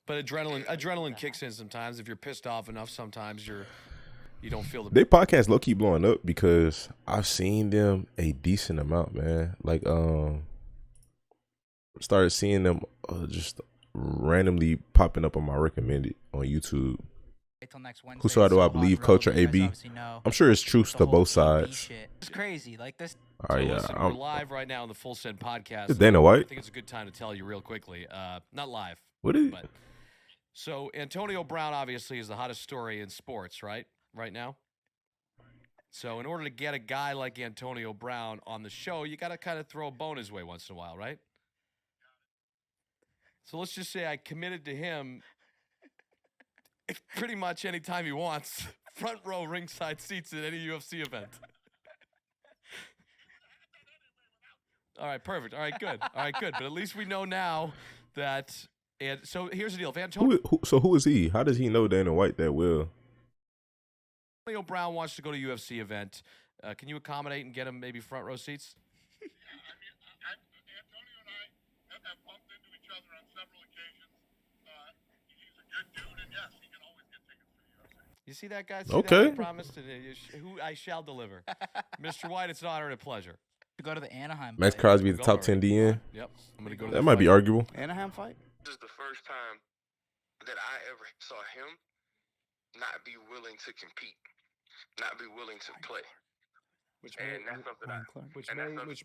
But adrenaline kicks in sometimes. If you're pissed off enough, sometimes you don't feel the. Their podcast low key blowing up because I've seen them a decent amount, man. Like started seeing them just randomly popping up on my recommended on YouTube. Till next Wednesday. Who so do I believe? Culture AB. I'm sure it's truth to both sides. It's crazy. Like this. All right, So yeah. listen, we're live right now on the Full Send podcast. It's Dana White. I think it's a good time to tell you real quickly. Not live. What is it? But so Antonio Brown obviously is the hottest story in sports, right now. So in order to get a guy like Antonio Brown on the show, you got to kind of throw a bone his way once in a while, right? So let's just say I committed to him pretty much anytime he wants. Front row ringside seats at any UFC event. All right, perfect. All right, good. But at least we know now that. And so here's the deal. If Antonio Who is he? How does he know Dana White that well? Antonio Brown wants to go to UFC event, can you accommodate and get him maybe front row seats? Yeah, Antonio and I have bumped into each other on several occasions. He's a good dude, and yes, he can always get tickets to the UFC. You see that guy? Okay. That I promised who I shall deliver. Mr. White, it's an honor and a pleasure. To go to the Anaheim. Max fight. Crosby, the top 10 DN. Yep, I'm gonna go to That might be arguable. Anaheim fight? This is the first time that I ever saw him not be willing to compete, not be willing to play. Which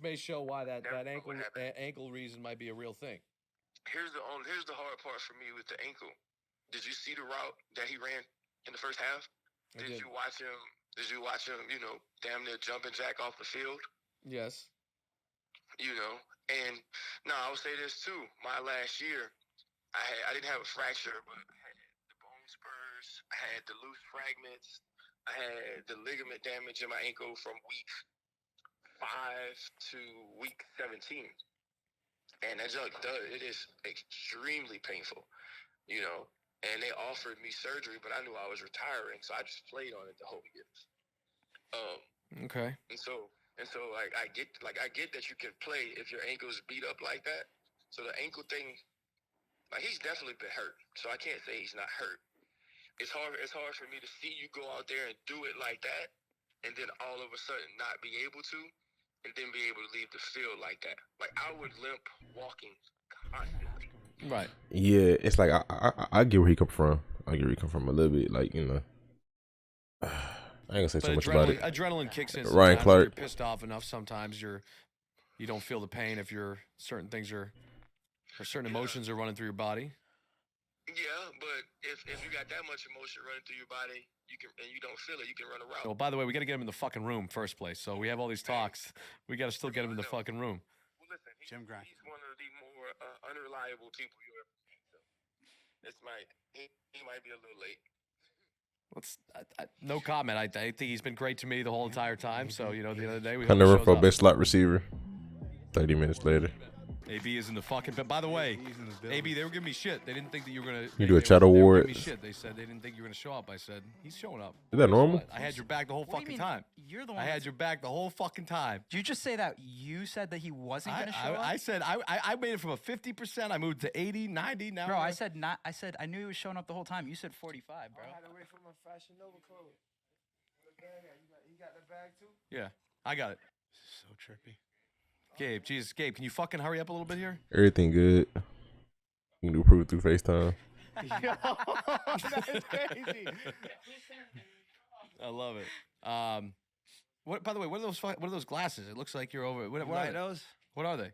may show why that ankle reason might be a real thing. Here's the hard part for me with the ankle. Did you see the route that he ran in the first half? Did you watch him? Damn near jump and jack off the field? Yes. And no, I will say this too. My last year, I didn't have a fracture, but I had the bone spurs, I had the loose fragments, I had the ligament damage in my ankle from week 5 to week 17. And that junk it is extremely painful, And they offered me surgery, but I knew I was retiring, so I just played on it the whole year. Okay. And so I get that you can play if your ankle's beat up like that. So the ankle thing, he's definitely been hurt. So I can't say he's not hurt. It's hard for me to see you go out there and do it like that, and then all of a sudden not be able to, and then be able to leave the field like that. Like I would limp walking constantly. Right. Yeah, it's like I get where he come from. I get where he come from a little bit. Like I ain't gonna say so much about it. Adrenaline kicks in. Ryan Clark. If you're pissed off enough, sometimes you don't feel the pain if certain things or certain emotions are running through your body. Yeah, but if you got that much emotion running through your body, and you don't feel it, you can run around. Well, by the way, we got to get him in the fucking room first place. So we have all these talks. We got to still get him in the fucking room. Well, listen, Jim Grant. He's one of the more unreliable people you ever meet. So he might be a little late. No comment. I think he's been great to me the whole entire time. So the other day we. I never for best slot receiver. 30 minutes later. AB is in the fucking. But by the way, AB, they were giving me shit. They didn't think that you were gonna. You do a chat award. They were giving me shit. They said they didn't think you were gonna show up. I said he's showing up. Is that normal? I had your back the whole fucking time. You're the one. I had your back the whole fucking time. Did you just say that you said that he wasn't going to show up? I said I made it from a 50%. I moved to 80, 90. Now, bro, I said I knew he was showing up the whole time. You said 45, bro. I had to wait for my Fashion Nova clothes. You got the bag too? Yeah, I got it. So trippy. Gabe, Jesus, Gabe, can you fucking hurry up a little bit here? Everything good. You can do prove it through FaceTime. Yo, that's crazy. I love it. What? By the way, what are those glasses? It looks like you're over. What are they? Those? What are they?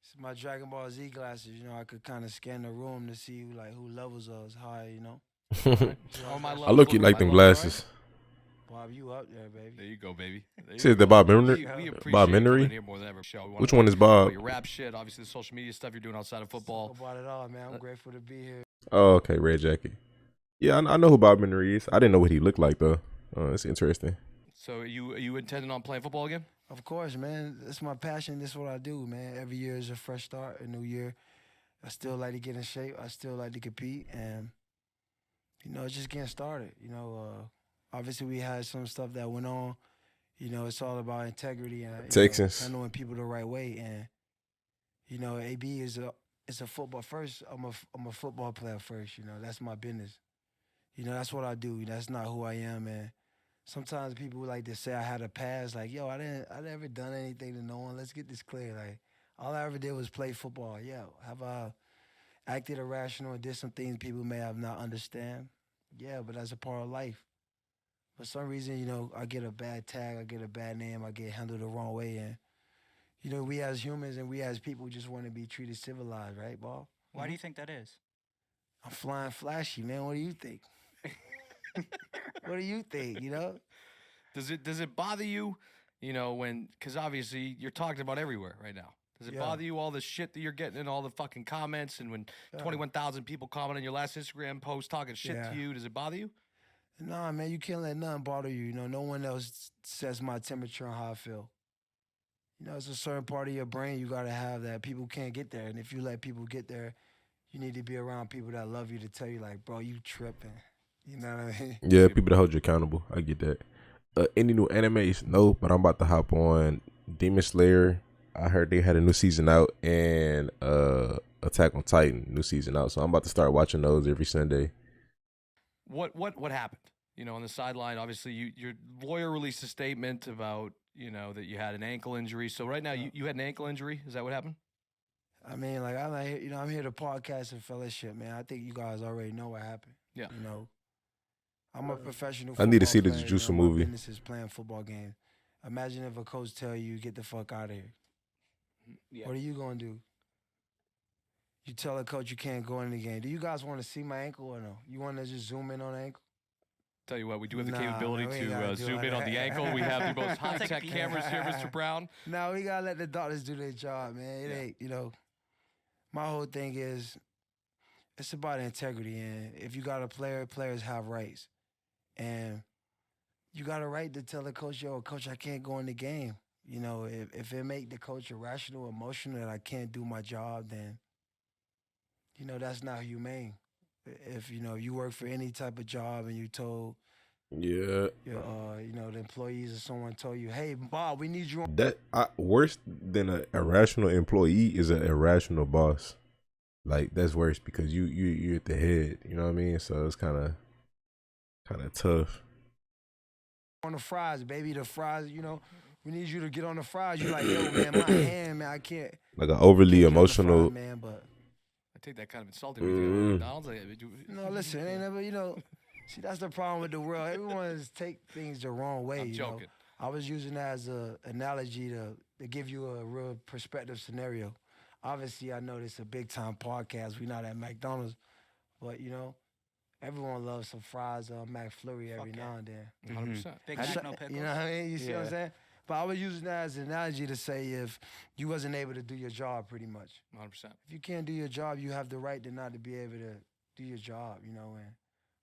It's my Dragon Ball Z glasses. I could kind of scan the room to see who levels us high. I look you like them glasses. Bob, you up there, baby? There you go, baby. Says the Bob Memory. We appreciate Bob you Memory. coming here more than ever. Which one is Bob? Your rap shit, obviously the social media stuff you're doing outside of football. Talk about it all, man. I'm grateful to be here. Oh, okay, Red Jacket. Yeah, I know who Bob Memory is. I didn't know what he looked like though. It's interesting. So are you intending on playing football again? Of course, man. It's my passion. This is what I do, man. Every year is a fresh start, a new year. I still like to get in shape. I still like to compete, and it's just getting started. Obviously, we had some stuff that went on. It's all about integrity and Texans. knowing people the right way. And, AB is it's a football first. I'm a football player first. You know, that's my business. You know, that's what I do. That's not who I am, and sometimes people like to say I had a past. Like, yo, I never done anything to no one. Let's get this clear. Like, all I ever did was play football. Yeah, have I acted irrational and did some things people may have not understand? Yeah, but that's a part of life. For some reason, you know, I get a bad tag, I get a bad name, I get handled the wrong way, and you know, we as humans and we as people just want to be treated civilized, right, Bob? Why do you think that is? I'm flying flashy, man. What do you think? What do you think? You know? Does it bother you, you know, when because obviously you're talked about everywhere right now. Does it Yeah. bother you all the shit that you're getting in all the fucking comments and when 21,000 people comment on your last Instagram post talking shit Yeah. to you? Does it bother you? Nah, man, you can't let nothing bother you. You know, no one else sets my temperature and how I feel. You know, it's a certain part of your brain you gotta have that people can't get there. And if you let people get there, you need to be around people that love you to tell you, like, bro, you tripping. You know what I mean? Yeah, people that hold you accountable. I get that. Any new animes? No, but I'm about to hop on Demon Slayer. I heard they had a new season out, and Attack on Titan new season out. So I'm about to start watching those every Sunday. What happened? You know, on the sideline, obviously your lawyer released a statement about, you know, that you had an ankle injury. So right now you had an ankle injury. Is that what happened? I mean, like, I'm not here, you know, I'm here to podcast and fellowship, man. I think you guys already know what happened. Yeah. You know, I'm a professional I need to football see the player, Jujutsu you know, movie. My business is playing football games. Imagine if a coach tell you, get the fuck out of here. Yeah. What are you going to do? You tell a coach you can't go in the game. Do you guys want to see my ankle or no? You want to just zoom in on the ankle? Tell you what, we do have the Nah, capability man, we ain't to gotta do zoom all in on the that. ankle. We have the most I'll take a high-tech peek. cameras here, Mr. Brown. No, we got to let the doctors do their job, man. It Yeah. ain't, you know, my whole thing is it's about integrity. And if you got a player, players have rights. And you got a right to tell the coach, yo, coach, I can't go in the game. You know, if it make the coach irrational, emotional, that I can't do my job, then, you know, that's not humane. If, you know, you work for any type of job and you told Yeah, your, you know, the employees or someone told you, hey, Bob, we need you on. that worse than an irrational employee is an irrational boss. Like that's worse because you're at the head. You know what I mean? So it's kind of tough. On the fries, baby. The fries, you know, we need you to get on the fries. You like, yo, man, my hand, man, I can't. Like an overly Can't get on the fries, emotional. man, but I take that kind of insulting when you get to McDonald's. no, listen, it ain't never, you know. See, that's the problem with the world. Everyone is take things the wrong way. I'm you know? joking. I was using that as an analogy to give you a real perspective scenario. Obviously, I know this is a big time podcast. We're not at McDonald's, but you know, everyone loves some fries or McFlurry every Fuck yeah. now and then. 100%. Big That's Mac, no not- pickles. You know what I mean? You see what I'm Yeah. saying? But I was using that as an analogy to say if you wasn't able to do your job, pretty much. 100%. If you can't do your job, you have the right to not to be able to do your job, you know. And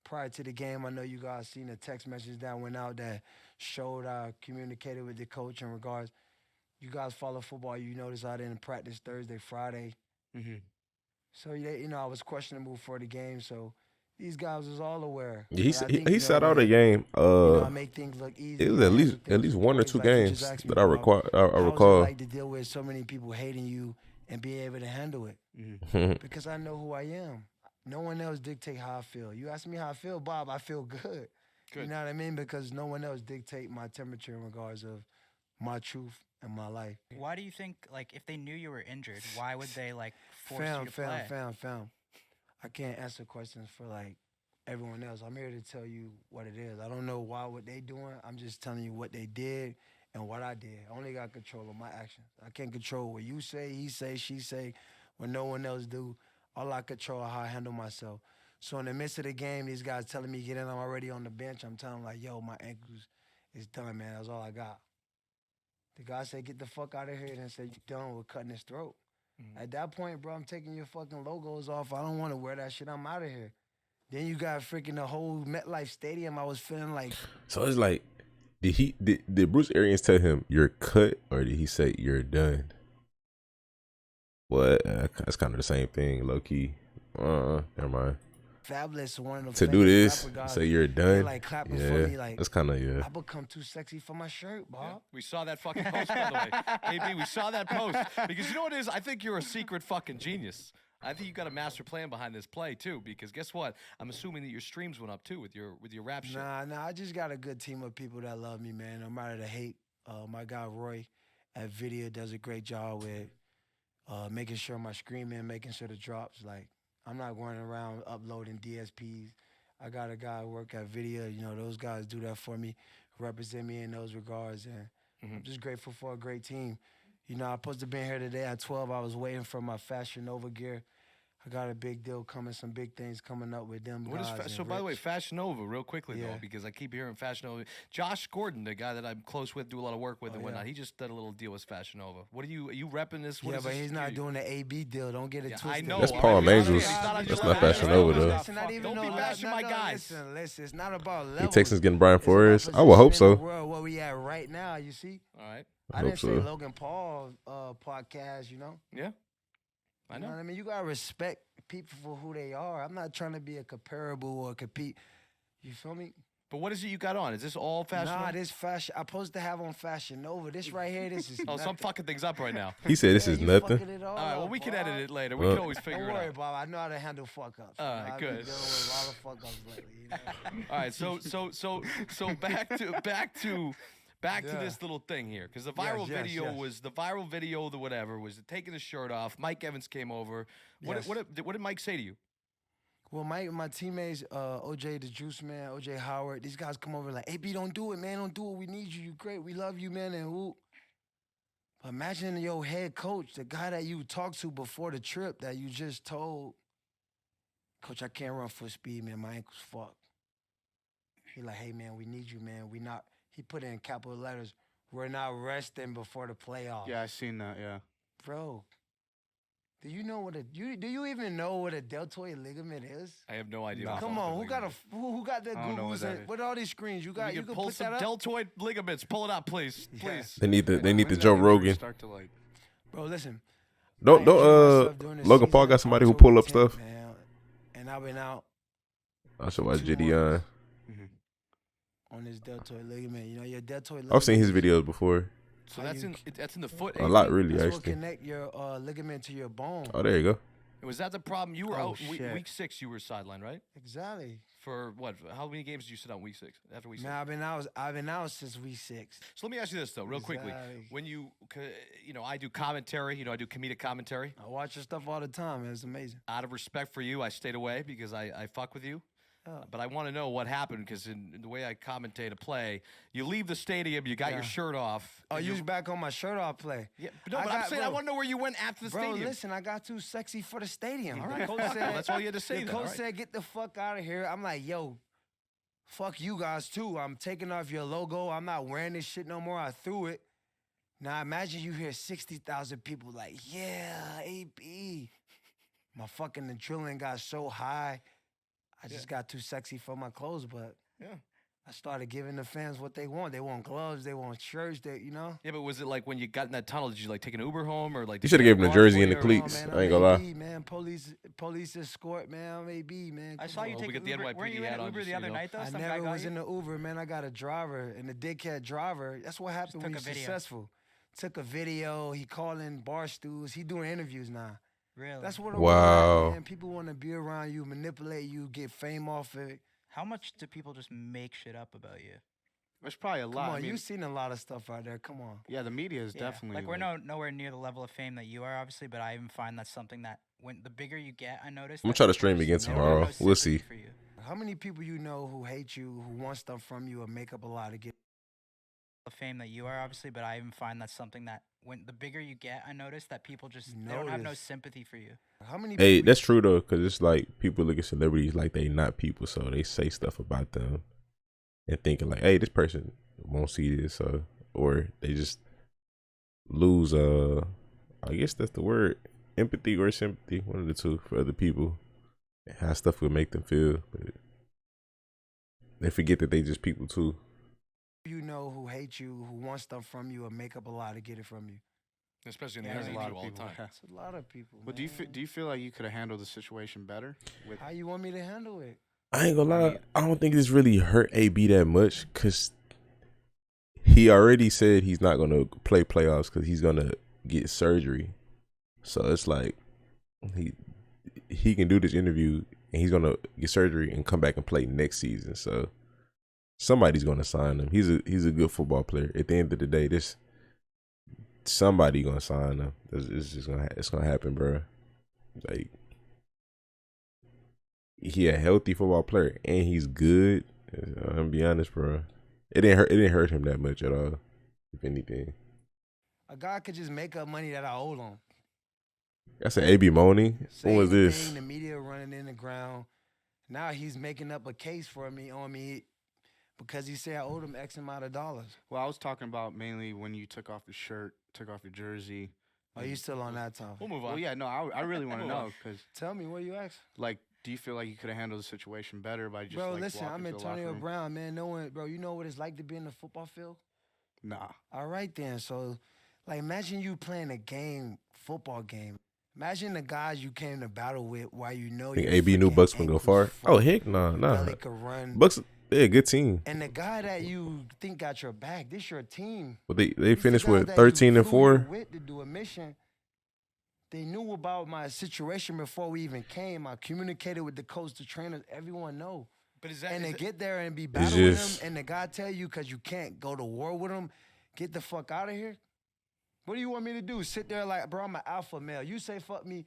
prior to the game, I know you guys seen the text message that went out that showed I communicated with the coach in regards. You guys follow football, you notice I didn't practice Thursday, Friday. Mm-hmm. So, you know, I was questionable for the game. So these guys was all aware. Yeah, But I think, he you sat know, out a man, game. you know, I make things look easy. It was I at handle least things with one or poise. two Like you games just asked me, that I Bob, recall. I how's it recall. like to deal with so many people hating you and be able to handle it? Because I know who I am. No one else dictate how I feel. You ask me how I feel, Bob, I feel good. You Good. know what I mean? Because no one else dictate my temperature in regards of my truth and my life. Why do you think, like, if they knew you were injured, why would they, like, force you to play? Fam. I can't answer questions for like everyone else. I'm here to tell you what it is. I don't know what they doing. I'm just telling you what they did and what I did. I only got control of my actions. I can't control what you say, he say, she say, what no one else do. All I control is how I handle myself. So in the midst of the game, these guys telling me get in. I'm already on the bench. I'm telling them like, yo, my ankles is done, man. That's all I got. The guy said, get the fuck out of here, and said, you done with cutting his throat. At that point, bro, I'm taking your fucking logos off. I don't want to wear that shit. I'm out of here. Then you got freaking the whole MetLife Stadium. I was feeling like, So it's like, did Bruce Arians tell him you're cut, or did he say you're done? Well, that's kind of the same thing, low key. Never mind. Fabulous, one of them To do famous this, rapper guys. say you're They done. like clapping Yeah, for me, like that's kind of I become too sexy for my shirt, Bob. Yeah, we saw that fucking post, by the way. AB, we saw that post. Because you know what it is? I think you're a secret fucking genius. I think you got a master plan behind this play too, because guess what? I'm assuming that your streams went up too with your rap shit. Nah, I just got a good team of people that love me, man. No matter the hate. My guy Roy at Video does a great job with making sure my screaming, making sure the drops. Like, I'm not going around uploading DSPs. I got a guy who work at Video. You know, those guys do that for me, represent me in those regards. And I'm just grateful for a great team. You know, I supposed to be here today at 12. I was waiting for my Fashion Nova gear. I got a big deal coming, some big things coming up with them What is guys. so? By the way, Fashion Nova, real quickly Yeah. though, because I keep hearing Fashion Nova. Josh Gordon, the guy that I'm close with, do a lot of work with Oh, and whatnot. yeah. He just did a little deal with Fashion Nova. What are you repping this? What Yeah, is but this? he's not doing the AB deal. Don't get it Yeah, twisted. I know. That's I Palm mean, Angels. he's not on That's your not level. Fashion Nova, though. Listen, not even Don't be no bashing my guys. Listen, it's not about He levels. Texans getting Brian It's about Flores. I would hope position in the so. world where we at right now, you see? All right. I I hope didn't say so. Logan Paul podcast, you know? Yeah. I You know know. what I mean? You gotta respect people for who they are. I'm not trying to be a comparable or compete. You feel me? But what is it you got on? Is this all Fashion Nah, Nova? this fashion. I'm supposed to have on Fashion Nova. This right here, this is. Oh, so I'm nothing. fucking things up right now. He said this Yeah, is you nothing. fucking it all All right. Well, up, we can Bob. edit it later. We Well- can always figure Don't it worry, out. Bob. I know how to handle fuck ups. All right, I've good. been dealing with a lot of fuck ups lately. You know? All right, so back to Yeah. this little thing here, because the Yes, viral yes, video yes. was the viral video, the whatever was taking the shirt off. Mike Evans came over. Yes. What did Mike say to you? Well, my teammates, OJ the Juice Man, OJ Howard, these guys come over like, AB, don't do it, man. Don't do it. We need you. You great. We love you, man. And who? But imagine your head coach, the guy that you talked to before the trip that you just told, Coach, I can't run full speed, man. My ankle's fucked. He like, hey, man, we need you, man. We not, he put it in capital letters, we're not resting before the playoffs. Yeah, I seen that. Yeah. Bro, do you know what do you even know what a deltoid ligament is? I have no idea. No. what Come the fuck on, the ligament is. who got the I don't know what Googles that and is. what are all these screens? You got You you can can pull put some that up? deltoid ligaments. Pull it out, please. Yeah. Please. They need the When's that Joe gonna Rogan. Start to like. Bro, listen. Don't I injured myself during the Logan Paul season got somebody who October pull up 10th, stuff. man, and I've been out I should watch 2 Gideon. months Mhm. on this deltoid ligament. You know, your deltoid ligament. I've seen his videos before. So How that's you- that's in the foot. A lot, AB? really, That's what actually. connect your ligament to your bone. Oh, there you go. Was that the problem? You were Oh, out shit. week 6. You were sidelined, right? Exactly. For what? How many games did you sit out week 6? After week 6? Man, I've been out since week 6. So let me ask you this though, real quickly. Exactly. When I do commentary. I do comedic commentary. I watch your stuff all the time, man. It's amazing. Out of respect for you, I stayed away because I fuck with you. Oh. But I want to know what happened because in the way I commentate a play, you leave the stadium, you got your Yeah. shirt off. Oh, and you you was back on my shirt off play. Yeah, but no, I but I'm got- saying I bro. want to know where you went after the Bro, stadium. listen, I got too sexy for the stadium. All The right. coach Well, said, that's all you had to say. the then, coach all right. said, get the fuck out of here. I'm like, yo, fuck you guys too. I'm taking off your logo. I'm not wearing this shit no more. I threw it. Now imagine you hear 60,000 people like, yeah, AB. My fucking adrenaline got so high. I just got too sexy for my clothes, but Yeah. I started giving the fans what they want. They want gloves. They want shirts. You know? Yeah, but was it like when you got in that tunnel? Did you like take an Uber home or like? You did should have get gave him a the car jersey for and the you, or- cleats. man, I ain't gonna lie. AB, man. Police escort, man. I'm AB, man. I Come saw on. you Well, we take got an the Uber. NYPD Weren't you in hat an on, Uber just the so other you know. night though? I Some guy never got was you? in the Uber, man. I got a driver, and the dickhead driver. That's what happened when took you're a video. successful. Took a video. He calling bar stools. He doing interviews now. Really? That's what. Wow. Man. People want to be around you, manipulate you, get fame off it. How much do people just make shit up about you? There's probably a Come lot. on, I mean, you've seen a lot of stuff out there. Come on. yeah, the media is Yeah, definitely like we're nowhere near the level of fame that you are, obviously. But I even find that's something that when the bigger you get, I notice. I'm gonna that try to people stream just again don't have tomorrow. no We'll sympathy see. for you. How many people you know who hate you, who want stuff from you, or make up a lie to get? The fame that you are, obviously. But I even find that's something that when the bigger you get, I notice that people just they don't have no Notice. sympathy for you. How many? Hey, people that's true though, because it's like people look at celebrities like they not people, so they say stuff about them and thinking like, hey, this person won't see this, or they just lose, I guess that's the word, empathy or sympathy, one of the two, for other people, and how stuff would make them feel, but they forget that they just people too. you know who hate you, who want stuff from you, or make up a lie to get it from you? Especially in the Yeah, There's a interview lot of all the people. time. yeah. It's a lot of people. But do you feel like you could have handled the situation better? With How you want me to handle it? I ain't gonna I lie, mean- I don't think this really hurt AB that much, because he already said he's not gonna play playoffs because he's gonna get surgery. So it's like he can do this interview and he's gonna get surgery and come back and play next season. So somebody's gonna sign him. He's a good football player. At the end of the day, somebody gonna sign him. It's gonna happen, bro. Like he a healthy football player and he's good. I'm gonna be honest, bro. It didn't hurt him that much at all. If anything, A guy could just make up money that I owed him. I said AB Money. Say What was anything, this? the media running in the ground. Now he's making up a case for me on me because he said I owed him X amount of dollars. Well, I was talking about mainly when you took off your shirt, took off your jersey. Are you still on that topic? We'll move on. Well, yeah, no, I really want to Move on. know because, Tell me, what you ask? like, do you feel like you could have handled the situation better by just Bro, like listen, walking I'm to the locker Antonio room? Brown, man. No one, bro, you know what it's like to be in the football field? Nah. All right, then. So, like, imagine you playing a game, football game. Imagine the guys you came to battle with while you know Think your AB knew freaking Bucks would go ankles far? Oh fucked, heck, nah. belly could run. Bucks, they're a good team. And the guy that you think got your back, this your team. But they These finished the with guys that you 13 and flew here 4. with to do a mission. They knew about my situation before we even came. I communicated with the coach, the trainers, everyone know. But is that And is to it- get there and be battling with just- him, and the guy tell you because you can't go to war with him, get the fuck out of here. What do you want me to do? Sit there like, bro, I'm an alpha male. You say fuck me,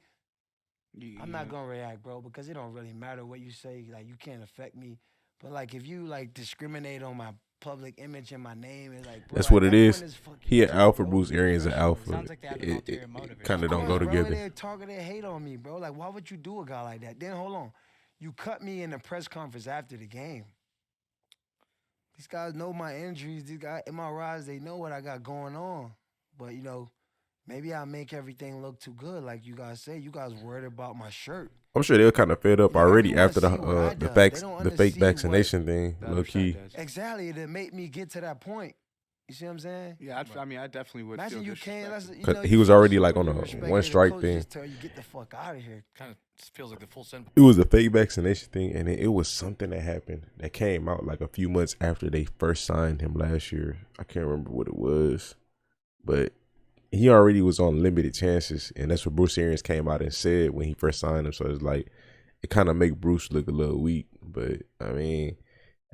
I'm not gonna react, bro, because it don't really matter what you say. Like, you can't affect me. But like, if you like discriminate on my public image and my name, it's like, bro, That's at what it that is. point, it's fuck He you an too, alpha, bro. Bruce Arians an alpha. Sounds like they have an ulterior motive. Kind of Of don't go course, bro, together. they targeted hate on me, bro. Like, why would you do a guy like that? Then hold on, you cut me in the press conference after the game. These guys know my injuries. These guys, MRIs, they know what I got going on. But you know, maybe I make everything look too good, like you guys say. You guys worried about my shirt. I'm sure they were kind of fed up Yeah, already everyone after see what I the done. facts, They don't the fake understand what vaccination thing. The Low other side key, does. Exactly, to make me get to that point. You see what I'm saying? Yeah, I mean, I definitely would Imagine feel you can't. That's, disrespected. you 'Cause know, he you was feel already, like, super on a disrespected. one The strike coach thing. Just tell you get the fuck out of here. kind of feels like the full send. it was a fake vaccination thing, and it was something that happened that came out like a few months after they first signed him last year. I can't remember what it was, but he already was on limited chances, and that's what Bruce Arians came out and said when he first signed him. So it's like it kind of make Bruce look a little weak, but I mean,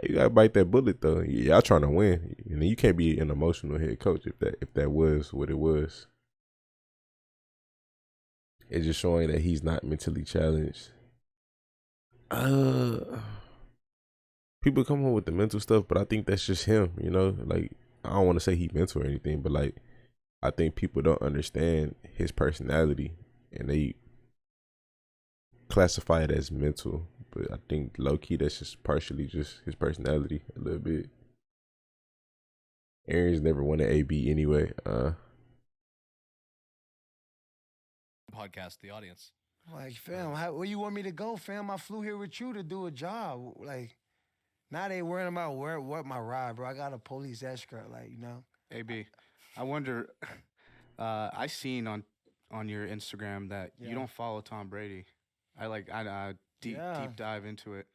hey, you gotta bite that bullet though. Y'all trying to win, and you can't be an emotional head coach if that was what it was. It's just showing that he's not mentally challenged. People come up with the mental stuff, but I think that's just him, you know? Like, I don't want to say he mental or anything, but like, I think people don't understand his personality and they classify it as mental. But I think low key that's just partially just his personality a little bit. Aaron's never won an AB anyway. Podcast, the audience. Like, fam, where you want me to go, fam? I flew here with you to do a job. Like, now they worrying about what my ride, bro. I got a police escort, like, you know. AB, I wonder. I seen on your Instagram that Yeah. you don't follow Tom Brady. I deep dive into it,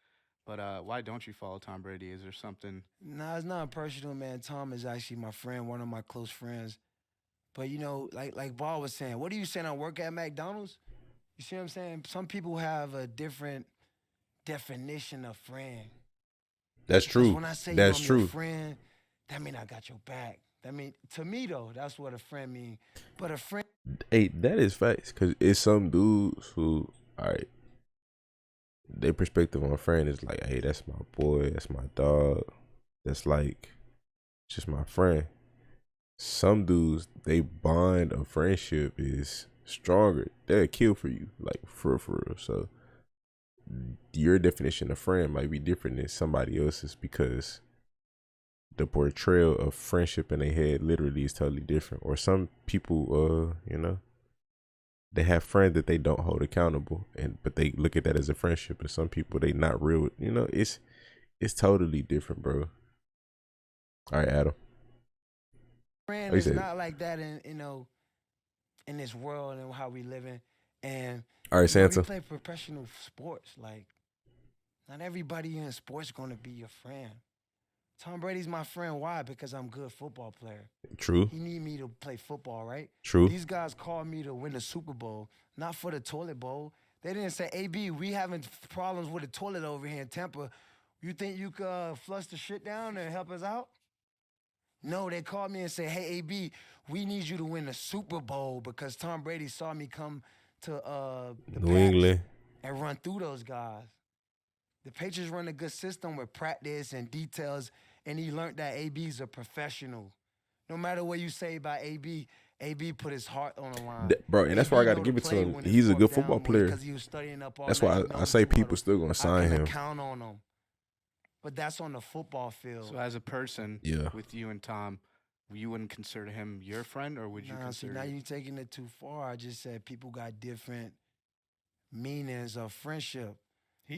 but why don't you follow Tom Brady? Is there something? Nah, it's not personal, man. Tom is actually my friend, one of my close friends. But you know, like Ball was saying, what are you saying? I work at McDonald's. You see what I'm saying? Some people have a different definition of friend. That's Because true. when I say That's I'm true. your friend, that mean I got your back. That mean, to me though, that's what a friend mean. But a friend, Hey, that is facts. Cause it's some dudes who, all right, their perspective on a friend is like, hey, that's my boy, that's my dog, that's like just my friend. Some dudes, they bond of friendship is stronger. They'll kill for you, like for real. So your definition of friend might be different than somebody else's because the portrayal of friendship in their head literally is totally different. Or some people, they have friends that they don't hold accountable, but they look at that as a friendship. And some people, they not real. You know, it's totally different, bro. All right, Adam. friend Like is you said. not like that in this world and how we living. And All right, you know, we Santa. play professional sports. Like, not everybody in sports going to be your friend. Tom Brady's my friend. Why? Because I'm a good football player. True. He need me to play football, right? True. These guys called me to win the Super Bowl, not for the toilet bowl. They didn't say, AB, we having problems with the toilet over here in Tampa. You think you could flush the shit down and help us out? No, they called me and said, hey, AB, we need you to win the Super Bowl because Tom Brady saw me come to the New Pats England. and run through those guys. The Patriots run a good system with practice and details, and he learned that AB's a professional. No matter what you say about AB, AB put his heart on the line. Bro, and that's why I got to know give the it to play him. when it's He's a fourth good down football when- player. Because he was studying up all That's night. why He I knows say the people huddle. still going to I sign can him. count on him. But that's on the football field. So as a person, Yeah. with you and Tom, you wouldn't consider him your friend, or would you Nah, see, consider? now you're taking it too far. I just said people got different meanings of friendship.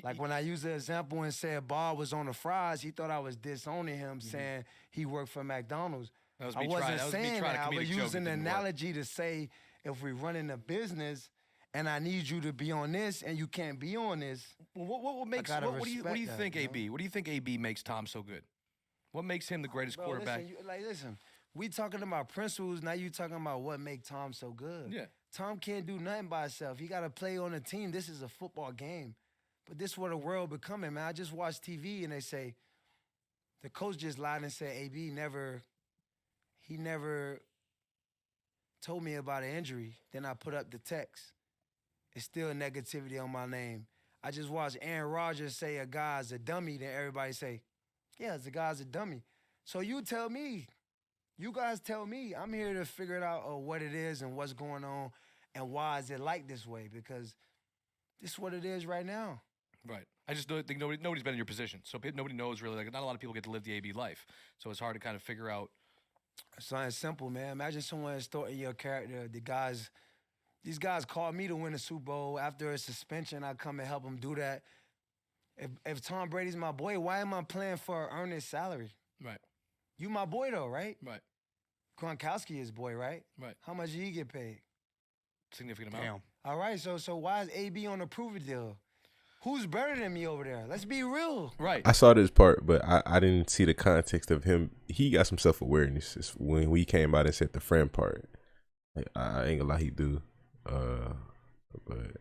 Like when I used the example and said Bob was on the fries, he thought I was disowning him, saying he worked for McDonald's. That was I me wasn't trying. That was me saying trying that. a I was comedic joke. using It the didn't work. analogy to say if we run in a business and I need you to be on this and you can't be on this. Well, what makes gotta what do you respect that, think, you know? AB? What do you think AB makes Tom so good? What makes him the greatest Bro, quarterback? listen, we talking about principles. Now you talking about what make Tom so good. Yeah. Tom can't do nothing by himself. He got to play on a team. This is a football game. But this is what the world becoming, man. I just watched TV and they say, the coach just lied and said, AB he never told me about an injury. Then I put up the text. It's still negativity on my name. I just watched Aaron Rodgers say a guy's a dummy. Then everybody say, yeah, the guy's a dummy. So you tell me. You guys tell me. I'm here to figure it out what it is and what's going on and why is it like this way, because this is what it is right now. Right. I just don't think nobody's been in your position, so nobody knows really. Like, not a lot of people get to live the AB life, so it's hard to kind of figure out. It's something simple, man. Imagine someone distorting your character. These guys called me to win the Super Bowl. After a suspension, I come and help them do that. If Tom Brady's my boy, why am I playing for an earnest salary? Right. You my boy though, right? Right. Gronkowski is boy, right? Right. How much did he get paid? Significant amount. Damn. All right, so why is AB on a prove-it deal? Who's better than me over there? Let's be real. Right. I saw this part, but I didn't see the context of him. He got some self-awareness. It's when he came out and said the friend part. Like, I ain't gonna lie, he do. But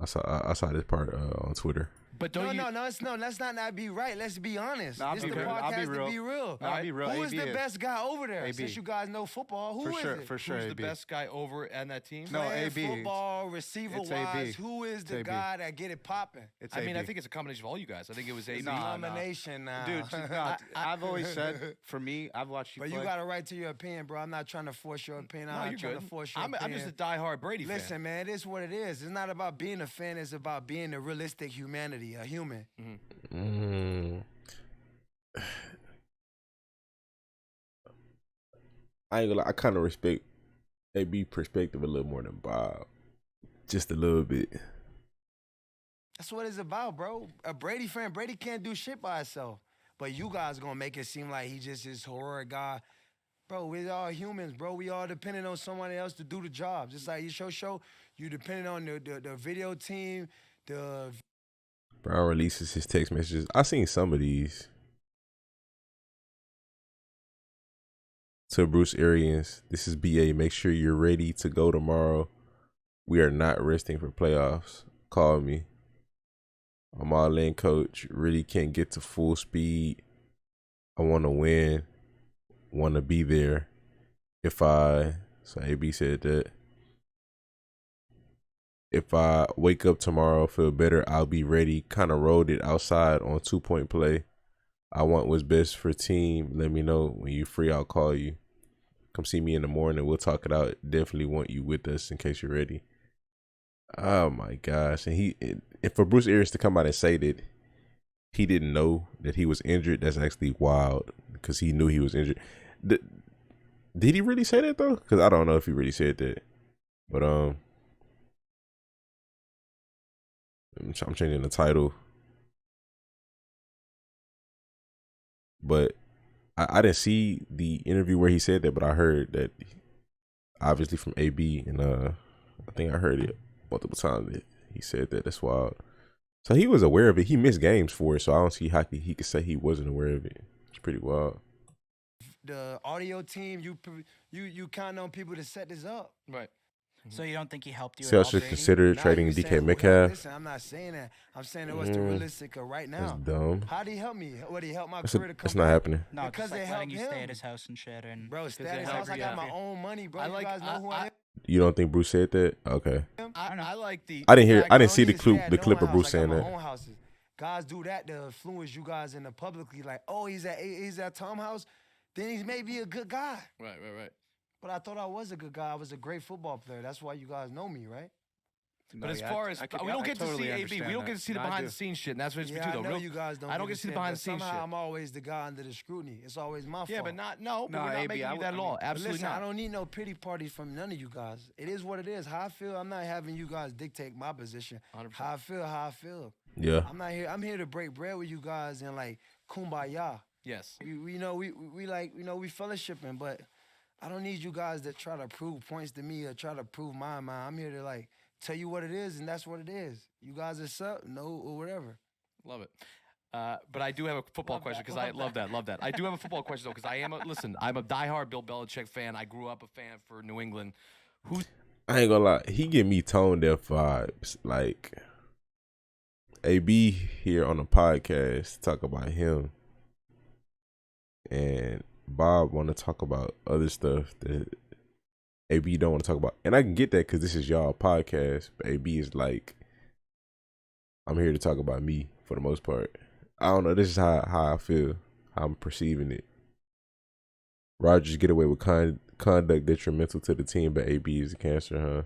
I saw this part on Twitter. But don't you? No, let's not be right. Let's be honest. No, I'll this be the real. I'll be podcast to real. be real. No, I'll be real. Who is AB the best guy over there? AB. Since you guys know football, who is it? For sure, Who's AB. the best guy over on that team? No, Playing AB. football, receiver-wise, AB. who is the AB. guy that get it popping? It's I mean, I AB. think it's a combination of all you guys. I think it was AB. Nah, Domination now. Dude, I've always said, for me, I've watched you But play. you got a right to your opinion, bro. I'm not trying to force your opinion. No, I'm you're not trying good. to force your I'm opinion. just a diehard Brady fan. Listen, man, it is what it is. It's not about being a fan. It's about being a realistic humanity, a human. I ain't gonna lie, I kind of respect AB perspective a little more than Bob, just a little bit. That's what it's about, bro. A Brady fan, Brady can't do shit by himself. But you guys gonna make it seem like he just this horror guy. Bro, we all humans, bro. We all depending on someone else to do the job. Just like your show, you depending on the video team, the Brown releases his text messages. I seen some of these. To Bruce Arians, this is BA. Make sure you're ready to go tomorrow. We are not resting for playoffs. Call me. I'm all in, coach. Really can't get to full speed. I want to win. Want to be there. So AB said that. If I wake up tomorrow, feel better, I'll be ready. Kind of rolled it outside on 2-point play. I want what's best for team. Let me know when you're free. I'll call you. Come see me in the morning. We'll talk it out. Definitely want you with us in case you're ready. Oh my gosh! And for Bruce Arians to come out and say that he didn't know that he was injured, that's actually wild because he knew he was injured. Did he really say that though? Because I don't know if he really said that. But I'm changing the title. But I didn't see the interview where he said that, but I heard that obviously from AB, and I think I heard it multiple times that he said that. That's wild. So he was aware of it. He missed games for it, so I don't see how he could say he wasn't aware of it. It's pretty wild. The audio team, you count on people to set this up. Right. So you don't think he helped you at Celtics all, should Brady? consider Now trading you DK saying who helped? Metcalf. Listen, I'm not saying that. I'm saying what's the realistic of right That's now. dumb. How did he help me? What did he help my That's, career to come that's not back? happening. No, Because just like they letting helped you stay him. at his house and shit. And Bro, they stay at his help house. I got you. my own money, bro. I You like- guys know who I am. You don't think Bruce said that? Okay. I like the. I didn't hear. fact- I I didn't don't see the need to stay clip. at The no clip one of Bruce house. I saying got my that. own houses. Guys do that to influence you guys in the publicly, like, oh, he's at Tom house. Then he's maybe a good guy. Right. But I thought I was a good guy. I was a great football player. That's why you guys know me, right? But as far as we don't get to see AB, we don't get to see the behind the scenes shit. And that's what it's Yeah, for I too, know though. you guys don't. I don't get to see the behind the scenes somehow shit. I'm always the guy under the scrutiny. It's always my fault. Yeah, but not no. But No, we're not AB, making I you would- that I at all. mean- Absolutely Listen, not. I don't need no pity parties from none of you guys. It is what it is. How I feel, I'm not having you guys dictate my position. 100%. How I feel. Yeah. I'm not here. I'm here to break bread with you guys and like kumbaya. Yes. We like we fellowshipping, but I don't need you guys to try to prove points to me or try to prove my mind. I'm here to like tell you what it is, and that's what it is. You guys accept, no, or whatever. Love it. But I do have a football question because I love that. I do have a football question though because I am I'm a diehard Bill Belichick fan. I grew up a fan for New England. I ain't gonna lie. He give me tone deaf vibes. Like AB here on the podcast talk about him, and Bob want to talk about other stuff that AB don't want to talk about. And I can get that because this is y'all podcast. But AB is like, I'm here to talk about me for the most part. I don't know. This is how I feel. How I'm perceiving it. Rodgers get away with conduct detrimental to the team, but AB is a cancer, huh?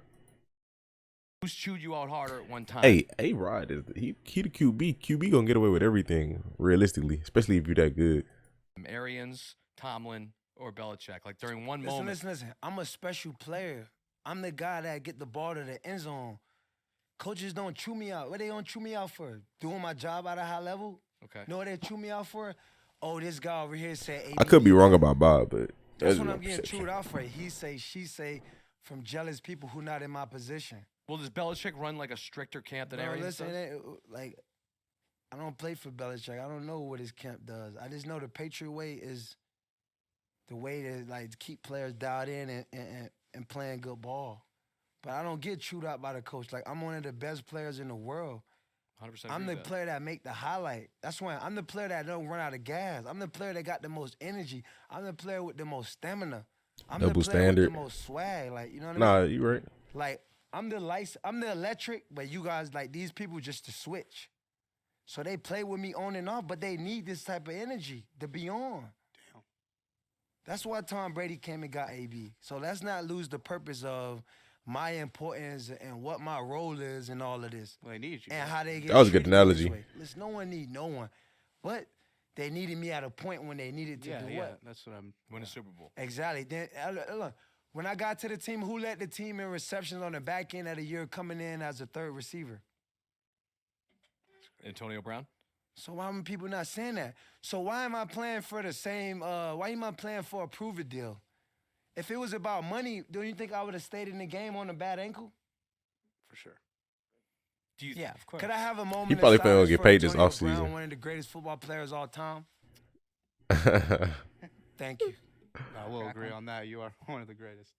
Who's chewed you out harder at one time? Hey, A-Rod is he the QB. QB gonna get away with everything, realistically, especially if you're that good. Arians, Tomlin, or Belichick. Like during one Listen, moment. listen. I'm a special player. I'm the guy that get the ball to the end zone. Coaches don't chew me out. What they don't chew me out for? Doing my job at a high level? Okay. Know what they chew me out for? Oh, this guy over here said AB. I could be wrong about Bob, but That's what my I'm getting perception. chewed out for. He say, she say, from jealous people who not in my position. Well, does Belichick run like a stricter camp than Bro, Arians listen, does? it ain't, like, I don't play for Belichick. I don't know what his camp does. I just know the Patriot way is the way to like keep players dialed in and playing good ball. But I don't get chewed out by the coach. Like, I'm one of the best players in the world. 100% I'm agree the with that. player that make the highlight. That's why I'm the player that don't run out of gas. I'm the player that got the most energy. I'm the player with the most stamina. I'm Double the player standard. with the most swag. Like, you know what I Nah, mean? you right. Like, I'm the lights, I'm the electric, but you guys, like, these people just to switch. So they play with me on and off, but they need this type of energy to be on. Damn. That's why Tom Brady came and got AB. So let's not lose the purpose of my importance and what my role is and all of this. Well, they need you. And how they get That was a good treated in this analogy. way. Listen, no one need no one. But they needed me at a point when they needed to yeah, do yeah. what? That's what I'm. Win a Super Bowl. Exactly. Then look, when I got to the team, who led the team in receptions on the back end of the year coming in as a third receiver? Antonio Brown? So why am people not saying that? So why am I playing for the same, why am I playing for a prove-it deal? If it was about money, don't you think I would have stayed in the game on a bad ankle? For sure. Do you Yeah, of course. Could I have a moment He of probably finna silence get for paid this Antonio offseason. Brown, one of the greatest football players all time? Thank you. I will agree on that. You are one of the greatest.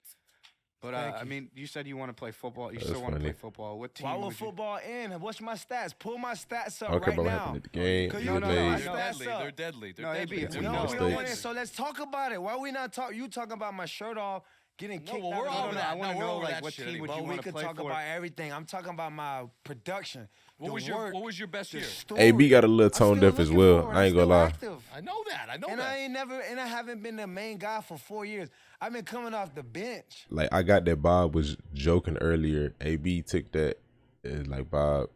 But Thank I you. mean, you said you want to play football. You That's still want to funny. play football. What team Why will would you? football end? What's my stats? Pull my stats up Okay, right but what now. happened at the game? Cause You you were know, made. I They're know. deadly. up. They're deadly. They're No, deadly. AB, They're we No, know. we deadly. don't Mistakes. want it. So let's talk about it. Why we not talk? You talking about my shirt off, getting No, kicked well, out we're of over the- that. I want No, to we're know over like that what shit team would anymore. you But we want to could play talk for? about everything. I'm talking about my production. What the was work, your best the year? story. AB got a little I'm tone still deaf as looking well. for it. I I'm ain't gonna still lie. active. I know that. I know And that. I haven't been the main guy for 4 years. I've been coming off the bench. Like I got that Bob was joking earlier. AB took that as like Bob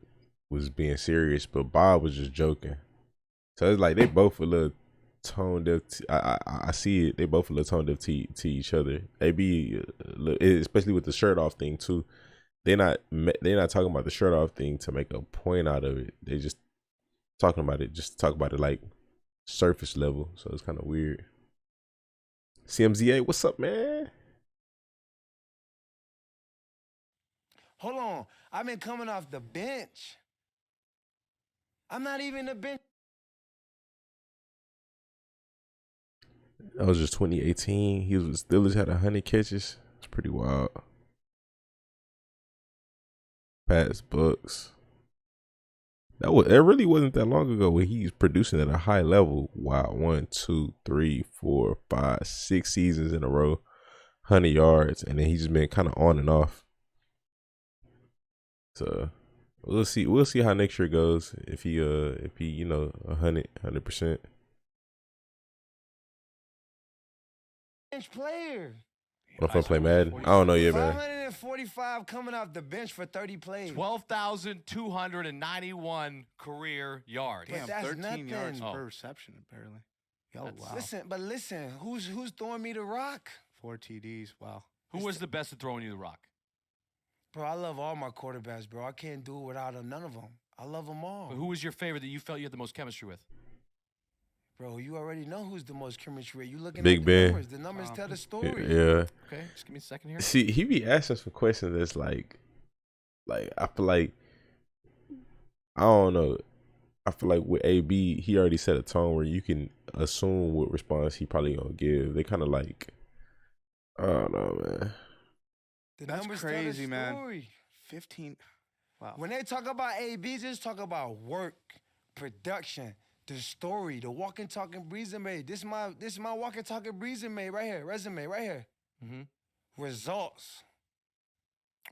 was being serious, but Bob was just joking. So it's like they both a little tone deaf. I see it. They both a little tone deaf to each other. AB, especially with the shirt off thing too. They're not talking about the shirt off thing to make a point out of it. They just talking about it just to talk about it like surface level. So it's kind of weird. CMZA, what's up, man? Hold on. I've been coming off the bench. I'm not even the bench. That was just 2018. He was Steelers had 100 catches. It's pretty wild. Pats, Bucks. It really wasn't that long ago when he's producing at a high level. Wow, 1, 2, 3, 4, 5, 6 seasons in a row, 100 yards, and then he's just been kind of on and off. So we'll see. We'll see how next year goes. If he 100%. Bench player. If I play Madden, I don't know yet, man. 545 coming off the bench for 30 plays. 12,291 career yards. But Damn, that's 13 nothing. yards Oh. per reception, apparently. Oh, That's- wow. Listen, who's throwing me the rock? 4 TDs. Wow. Who was the best at throwing you the rock? Bro, I love all my quarterbacks, bro. I can't do it without them, none of them. I love them all. But who was your favorite that you felt you had the most chemistry with? Bro, you already know who's the most chemistry. You looking Big at the Ben. numbers. The numbers tell the story. Yeah. Okay, just give me a second here. See, he be asking some questions that's like I feel like I don't know. I feel like with AB, he already set a tone where you can assume what response he probably gonna give. They kind of like, I don't know, man. The That's numbers crazy, tell the man. story. 15. Wow. When they talk about AB, just talk about work, production, the story, the walking, talking resume. This my walking, talking resume right here. Mm-hmm. Results.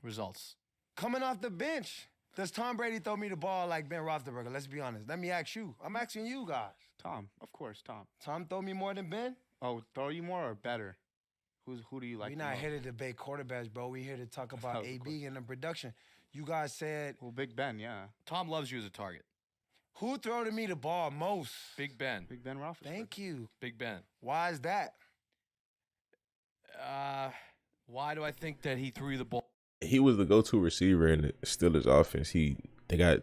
Results. Coming off the bench. Does Tom Brady throw me the ball like Ben Roethlisberger? Let's be honest. Let me ask you. I'm asking you guys. Tom, of course, Tom. Tom throw me more than Ben? Oh, throw you more or better? Who do you like? We the not most? here to debate quarterbacks, bro. We here to talk about Of AB course. and the production. You guys said, Well, Big Ben, yeah. Tom loves you as a target. who throw to me the ball most? Big Ben. Big Ben Roethlisberger. Thank you. Big Ben. Why is that? Why do I think that he threw you the ball? He was the go-to receiver in the Steelers offense. They got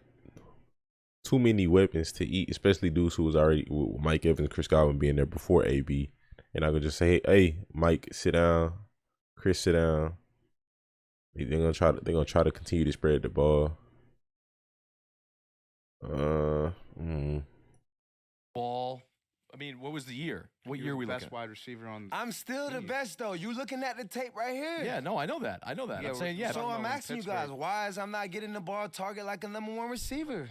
too many weapons to eat, especially dudes who was already with Mike Evans, Chris Godwin being there before AB. And I could just say, hey, Mike, sit down. Chris, sit down. They're gonna try to continue to spread the ball. Ball. I mean, what was the year? What He year are was we the best looking at? wide receiver on. I'm still the Yeah. best, though. You looking at the tape right here. Yeah, no, I know that. I know that. Yeah, I'm saying, we're- yeah. So talking I'm about in asking you guys, Pittsburgh. why is I'm not getting the ball target like a #1 receiver?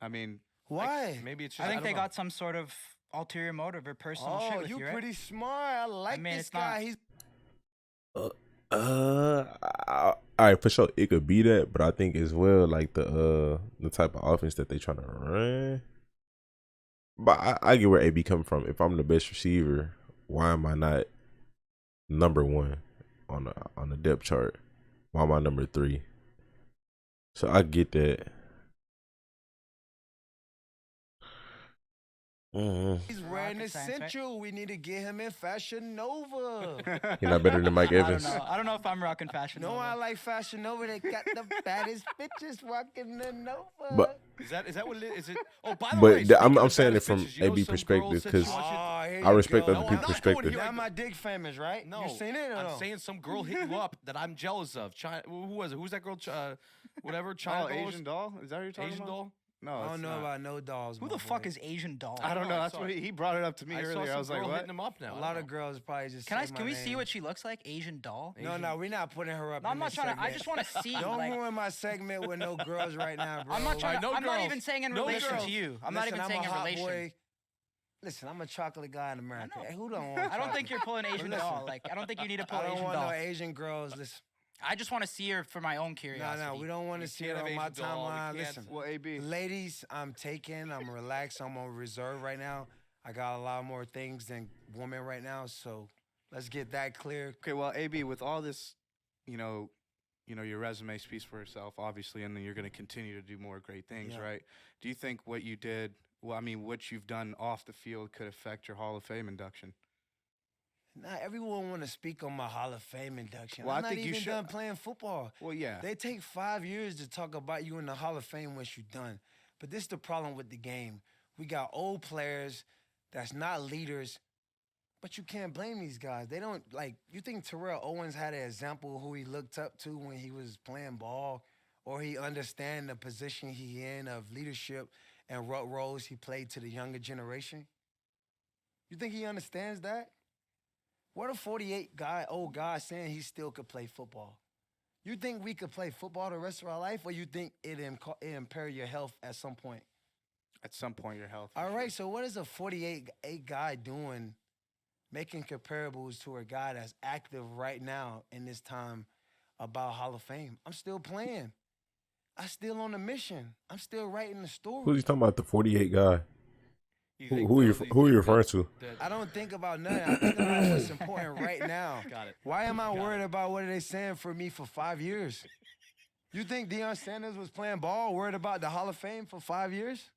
I mean, Why? Maybe it's just, I think don't they know. got some sort of ulterior motive or personal shit Oh, with you you, right? pretty smart. I like mean, this it's not- guy. He's All right, for sure, it could be that, but I think as well, like the type of offense that they trying to run. But I get where AB coming from. If I'm the best receiver, why am I not #1 on the depth chart? Why am I #3? So I get that. he's wearing Rocket science, right? essential. We need to get him in Fashion Nova. You're not better than Mike I don't Evans. know. I don't know if I'm rocking fashion. No, Nova. I like Fashion Nova. They got the baddest bitches walking the Nova. But Is that what it is? Is it? Oh, by the But way, the- I'm- speaking I'm of saying it baddest from bitches, you know AB some perspective, girl said 'cause she wants you- Oh, here I you respect go. other No, I'm people's not going perspective. here. Now my dick famous, right? No, You seen it or I'm no? saying some girl hit you up that I'm jealous of. China, who was it? Who's that girl? Whatever. China oh, doll? Asian doll? Is that what you're talking Asian about? doll? No, I it's don't know not. about no dolls. Who my the fuck boy. is Asian doll? I don't know. I That's saw what it. he brought it up to me I saw earlier. some I was like, girl what? hitting him up now. A I lot don't of know. girls probably just. Can say we my see name. what she looks like? Asian doll? No, we're not putting her up. No, I'm in not this trying to. I segment. just want to see. Don't like, ruin my segment with no girls right now, bro. I'm not trying. Alright, no I'm not girls. even saying in No relation girls. to you. I'm not Listen, even I'm saying a in hot relation. boy. Listen, I'm a chocolate guy in America. know. Hey, who don't want I don't chocolate? think you're pulling Asian Listen, doll. Like, I don't think you need to pull I don't Asian want doll. no Asian girls. Listen, I just want to see her for my own no, curiosity. we don't want to We see can't it have on my Asian doll, we timeline. can't. Listen, Well, AB. ladies, I'm taken. I'm relaxed. I'm on reserve right now. I got a lot more things than women right now, so let's get that clear. Okay, well, AB, with all this, you know, your resume speaks for itself, obviously, and then you're going to continue to do more great things, Yeah. right? Do you think what you did, well, I mean, what you've done off the field could affect your Hall of Fame induction? Not everyone want to speak on my Hall of Fame induction. Well, I'm I not think you even should- done playing football. Well, yeah. They take 5 years to talk about you in the Hall of Fame once you're done. But this is the problem with the game. We got old players that's not leaders, but you can't blame these guys. They don't, like, you think Terrell Owens had an example of who he looked up to when he was playing ball, or he understand the position he in of leadership and what roles he played to the younger generation? You think he understands that? What a 48 old guy saying he still could play football? You think we could play football the rest of our life, or you think it impair your health at some point? At some point, your health. All right, so what is a 48 guy doing making comparables to a guy that's active right now in this time about Hall of Fame? I'm still playing. I'm still on a mission. I'm still writing the story. Who's you talking about? The 48 guy? You Who think who those- you who are you think referring that- to? that- I don't think about nothing. I think about what's important right now. Got it. Why am I Got worried it. about what are they saying for me for 5 years? You think Deion Sanders was playing ball, worried about the Hall of Fame for 5 years?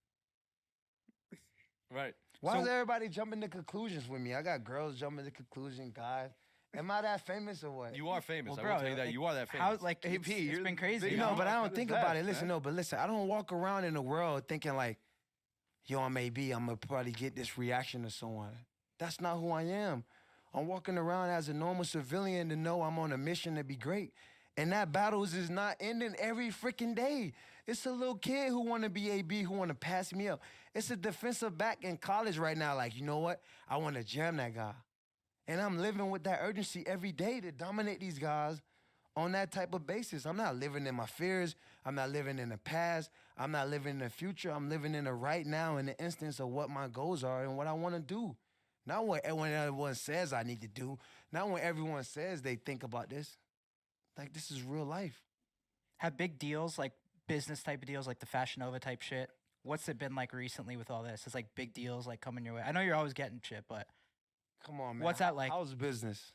Right. Why is everybody jumping to conclusions with me? I got girls jumping to conclusions, guys. Am I that famous or what? You are famous. Well, I bro, will tell you that. like, You are that famous. How like AP, it's you're been the crazy. big You No, know, but I Look don't at think his about ass, it. Listen, man. no, but listen, I don't walk around in the world thinking like, yo, I'm AB, I'm gonna probably get this reaction or someone. That's not who I am. I'm walking around as a normal civilian to know I'm on a mission to be great. And that battles is not ending every freaking day. It's a little kid who want to be AB, who want to pass me up. It's a defensive back in college right now. Like, you know what? I want to jam that guy. And I'm living with that urgency every day to dominate these guys on that type of basis. I'm not living in my fears. I'm not living in the past. I'm not living in the future. I'm living in the right now in the instance of what my goals are and what I want to do. Not what everyone says I need to do. Not when everyone says they think about this. Like, this is real life. have big deals like business type of deals like the Fashion Nova type shit. What's it been like recently with all this? It's like big deals like coming your way. I know you're always getting shit, but Come on, man. What's that like? How's business?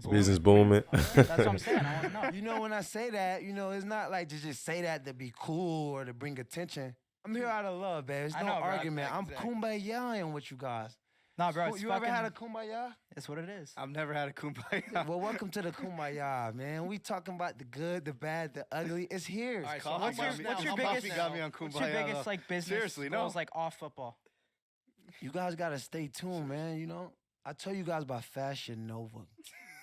Business booming. that's what I'm saying. I want to know. You know, when I say that, you know, it's not like to just say that to be cool or to bring attention. I'm here out of love, babe. It's I no know, bro. argument. I'm Exactly. kumbayaing with you guys. Nah, bro, it's You ever fucking, had a kumbaya? it's what it is. I've never had a kumbaya. Well, welcome to the kumbaya, man. We talking about the good, the bad, the ugly. It's here. All right, so Coffee what's got your, me- what's your Coffee biggest- got me on What's your kumbaya, biggest though. like business Seriously, goals no. like off football? You guys gotta stay tuned, man. You know, I tell you guys about Fashion Nova.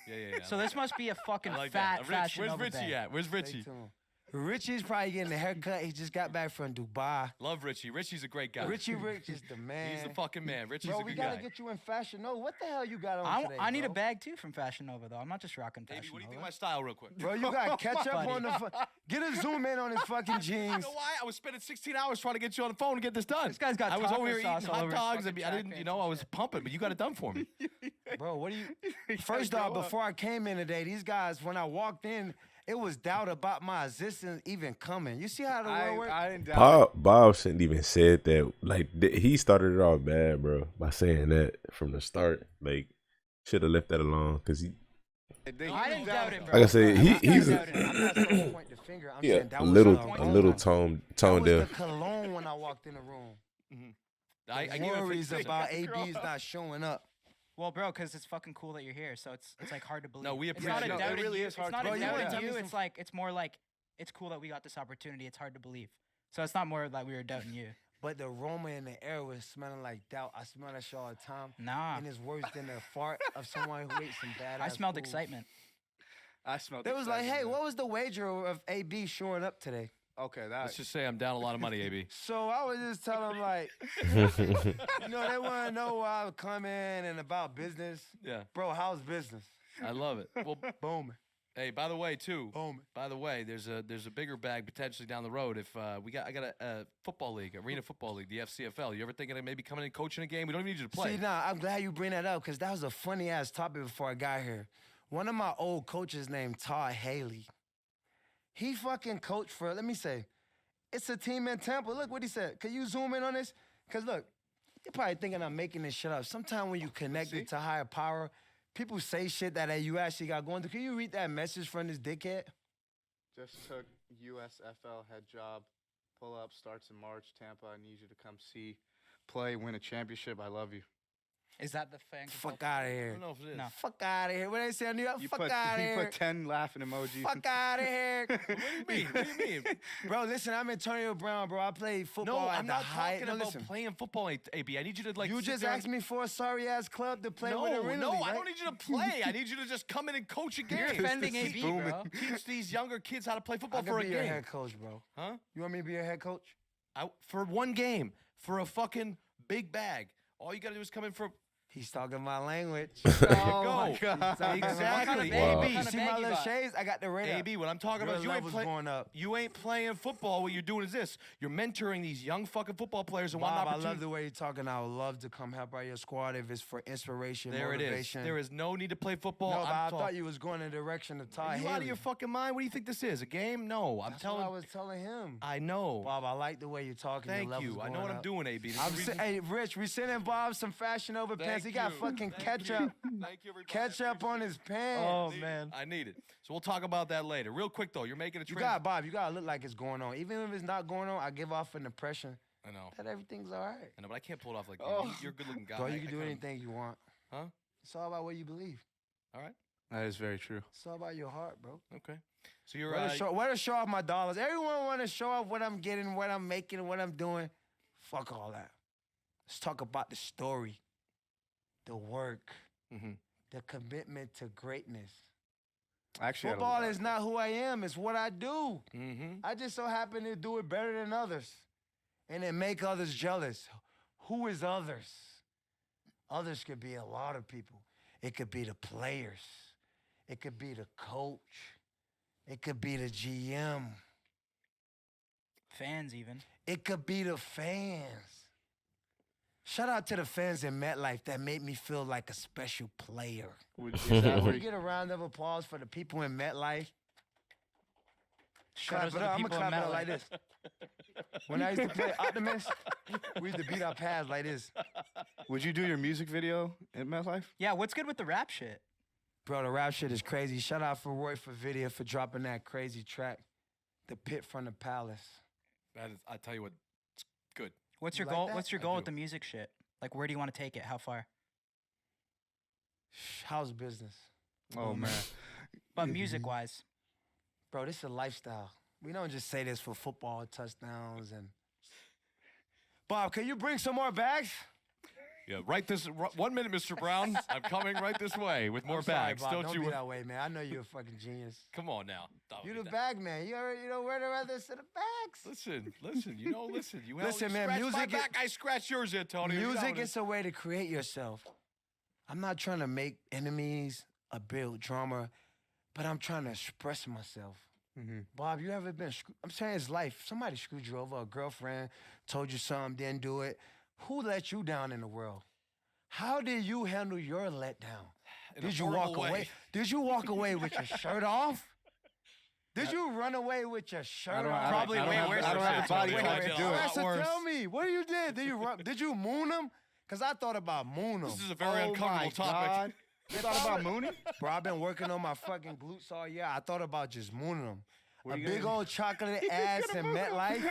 yeah. So this must be a fucking I like fat that. Fashion Where's Nova Richie bag. at? Where's Stay Richie? tuned. Richie's probably getting a haircut. He just got back from Dubai. Love Richie. Richie's a great guy. Richie Rich is the man. He's the fucking man. Richie's Bro, a we good gotta guy. get you in Fashion Nova. What the hell you got on I, today, I need a bro? bag too from Fashion Nova though. I'm not just rocking Fashion Baby, what do you think Nova. of my style, real quick? Bro, you got ketchup Buddy. on the. Get a zoom in on his fucking You jeans. know why? I was spending 16 hours trying to get you on the phone to get this done. This guy's got I was over taco here sauce eating all hot over his dogs. fucking I didn't, track you know, I was pumping, but you got it done for me. Bro, what do you? First off, before I came in today, these guys, when I walked in, it was doubt about my existence even coming. You see how the world works? I didn't doubt it. Bob shouldn't even said that. Like he started it off bad, bro, by saying that from the start. Like should have left that alone because he. I didn't doubt it, bro. Like I said, I'm not he's doubting it. I'm not supposed to point the finger. I'm yeah saying that a was little the tone That was the deaf. cologne when I walked in the room. I give it a Worries fix. about AB's not showing up. Well, bro, because it's fucking cool that you're here, so it's like hard to believe. we It's not a appreciate it. doubt It in really you. is hard It's not to a believe. doubt Yeah. in Tell me you. some- It's like it's more like it's cool that we got this opportunity. It's hard to believe. So it's not more like we were doubting you. But the aroma in the air was smelling like doubt. I smell that shit all the time. Nah, And it's worse than the fart of someone who ate some bad I smelled food. excitement. I smelled. They was like, excitement, hey, man. what was the wager of AB showing up today? Okay, that. Let's just say I'm down a lot of money, AB. So I was just telling them, like, you know, they want to know why I was coming and about business. Yeah, Bro, how's business? I love it. Well, Booming. hey, by the way, too. Booming. By the way, there's a bigger bag potentially down the road. If I got a football league, arena football league, the FCFL. You ever thinking of maybe coming in and coaching a game? We don't even need you to play. See, nah, I'm glad you bring that up because that was a funny ass topic before I got here. One of my old coaches named Todd Haley. He fucking coached for, let me say, it's a team in Tampa. Look what he said. Can you zoom in on this? Because look, you're probably thinking I'm making this shit up. Sometimes when you connect it to higher power, people say shit that you actually got going through. Can you read that message from this dickhead? Just took USFL head job. Pull up starts in March. Tampa, I need you to come see, play, win a championship. I love you. Is that the fan? Fuck out of I here. don't know if it is. No. Fuck out of here. What they say in New York? You Fuck put out of you here. put 10 laughing emojis. Fuck out of here. What do you mean? What do you mean? Bro, listen, I'm Antonio Brown, bro. I played football No, at I'm the not height. talking No, about listen. playing football, AB. I need you to like. You sit just there asked and- me for a sorry ass club to play No, with originally, no, I right? don't need you to play. I need you to just come in and coach a game. You're offending AB, bro. Teach these younger kids how to play I football could for a be your game. head coach, bro. Huh? You want me to be your head coach? For one game, for a fucking big bag. All you got to do is come in for. He's talking my language. There you Oh go. my God. Exactly. Wow. You see my little shades? I got the radar. AB, what I'm talking about is Your levels going up. you ain't playing football. What you're doing is this. You're mentoring these young fucking football players and want an Bob, I opportunity. love the way you're talking. I would love to come help out your squad if it's for inspiration, There it is. motivation. There is no need to play football. No, but I I'm thought you was going in the direction of Ty Are you out of Haley. your fucking mind? What do you think this is? A game? No, I'm That's telling. what I was telling him. I know. Bob, I like the way you're talking. Thank your you. levels I know going what I'm up. doing, AB. There's a reason- Hey, Rich, we sending Bob some Fashion Over pants. He Thank got you. fucking Thank ketchup. you. Thank you, everybody. Ketchup on his pants. Oh man. I need it. So we'll talk about that later. Real quick though, you're making a You transition. got Bob. You gotta look like it's going on. Even if it's not going on, I give off an impression I know. that everything's all right. I know, but I can't pull it off like Oh. you. You're a good-looking guy. Bro, you I can do kinda- anything you want. Huh? It's all about what you believe. All right. That is very true. It's all about your heart, bro. Okay. So you're Where to show off my dollars? Everyone want to show off what I'm getting, what I'm making, what I'm doing. Fuck all that. Let's talk about the story, the work, Mhm. the commitment to greatness. Actually, Football is not who I am. It's what I do. Mm-hmm. I just so happen to do it better than others, and it make others jealous. Who is others? Others could be a lot of people. It could be the players. It could be the coach. It could be the GM. Fans even. It could be the fans. Shout out to the fans in MetLife that made me feel like a special player. Is that Can where we you, get a round of applause for the people in MetLife? Shout out to the I'm people gonna in clap it up MetLife. like this. When I used to play Optimus, we used to beat our pads like this. would you do your music video at MetLife? Yeah, what's good with the rap shit? Bro, the rap shit is crazy. Shout out for Roy for video for dropping that crazy track, The Pit from the Palace. That is, I tell you what, it's good. What's You your like goal? that? What's your I goal with do. the music shit? Like, where do you want to take it? How far? House business. Oh man. But music wise, Bro, this is a lifestyle. We don't just say this for football touchdowns and. Bob, can you bring some more bags? Yeah, right this 1 minute, Mr. Brown. I'm coming right this way with more I'm sorry, bags. Bob. Don't you? be that way, man. I know you're a fucking genius. Come on now. Don't You be the that- bag man. You already know where the rest of the bags. Listen. Listen. You Listen, you man, scratch my music is- back, I scratch yours, Antonio. You know Music it is a way to create yourself. I'm not trying to make enemies or build drama, but I'm trying to express myself. Mm-hmm. Bob, you ever been? I'm saying it's life. Somebody screwed you over. A girlfriend told you something, didn't do it. Who let you down in the world? How did you handle your letdown? In a Did you horrible walk way. away? Did you walk away with your shirt off? Did you run away with your shirt off? Probably way worse I don't than have that. the body Way type worse. to do it. Lester, worse. tell me, what you did? Did you run? Did you moon him? Cause I thought about moon him. This is a very Oh uncomfortable my topic. God. You thought about Mooney? Bro, I've been working on my fucking glutes all year. I thought about just mooning them. What A you big gonna- old chocolate ass in MetLife.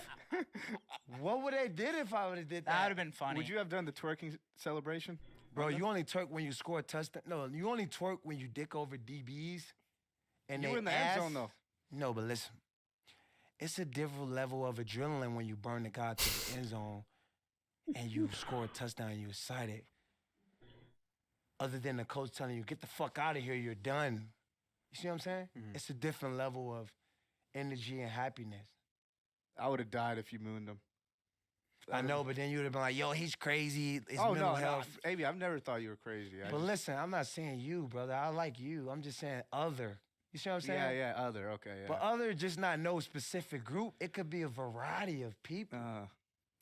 What would they did if I would have did that? That would have been funny. Would you have done the twerking celebration? Bro, you only twerk when you score a touchdown. No, you only twerk when you dick over DBs. And You they were in the ass. end zone though. No, but listen. It's a different level of adrenaline when you burn the guy to the end zone and you score a touchdown and you're excited. Other than the coach telling you, get the fuck out of here, you're done. You see what I'm saying? Mhm. It's a different level of energy and happiness. I would have died if you mooned him. I know, but then you would have been like, yo, he's crazy. It's Oh mental no, health. Amy, I've never thought you were crazy. But listen, I'm not saying you, brother. I like you. I'm just saying other. You see what I'm saying? yeah, other, okay, yeah. But other, just not no specific group. It could be a variety of people.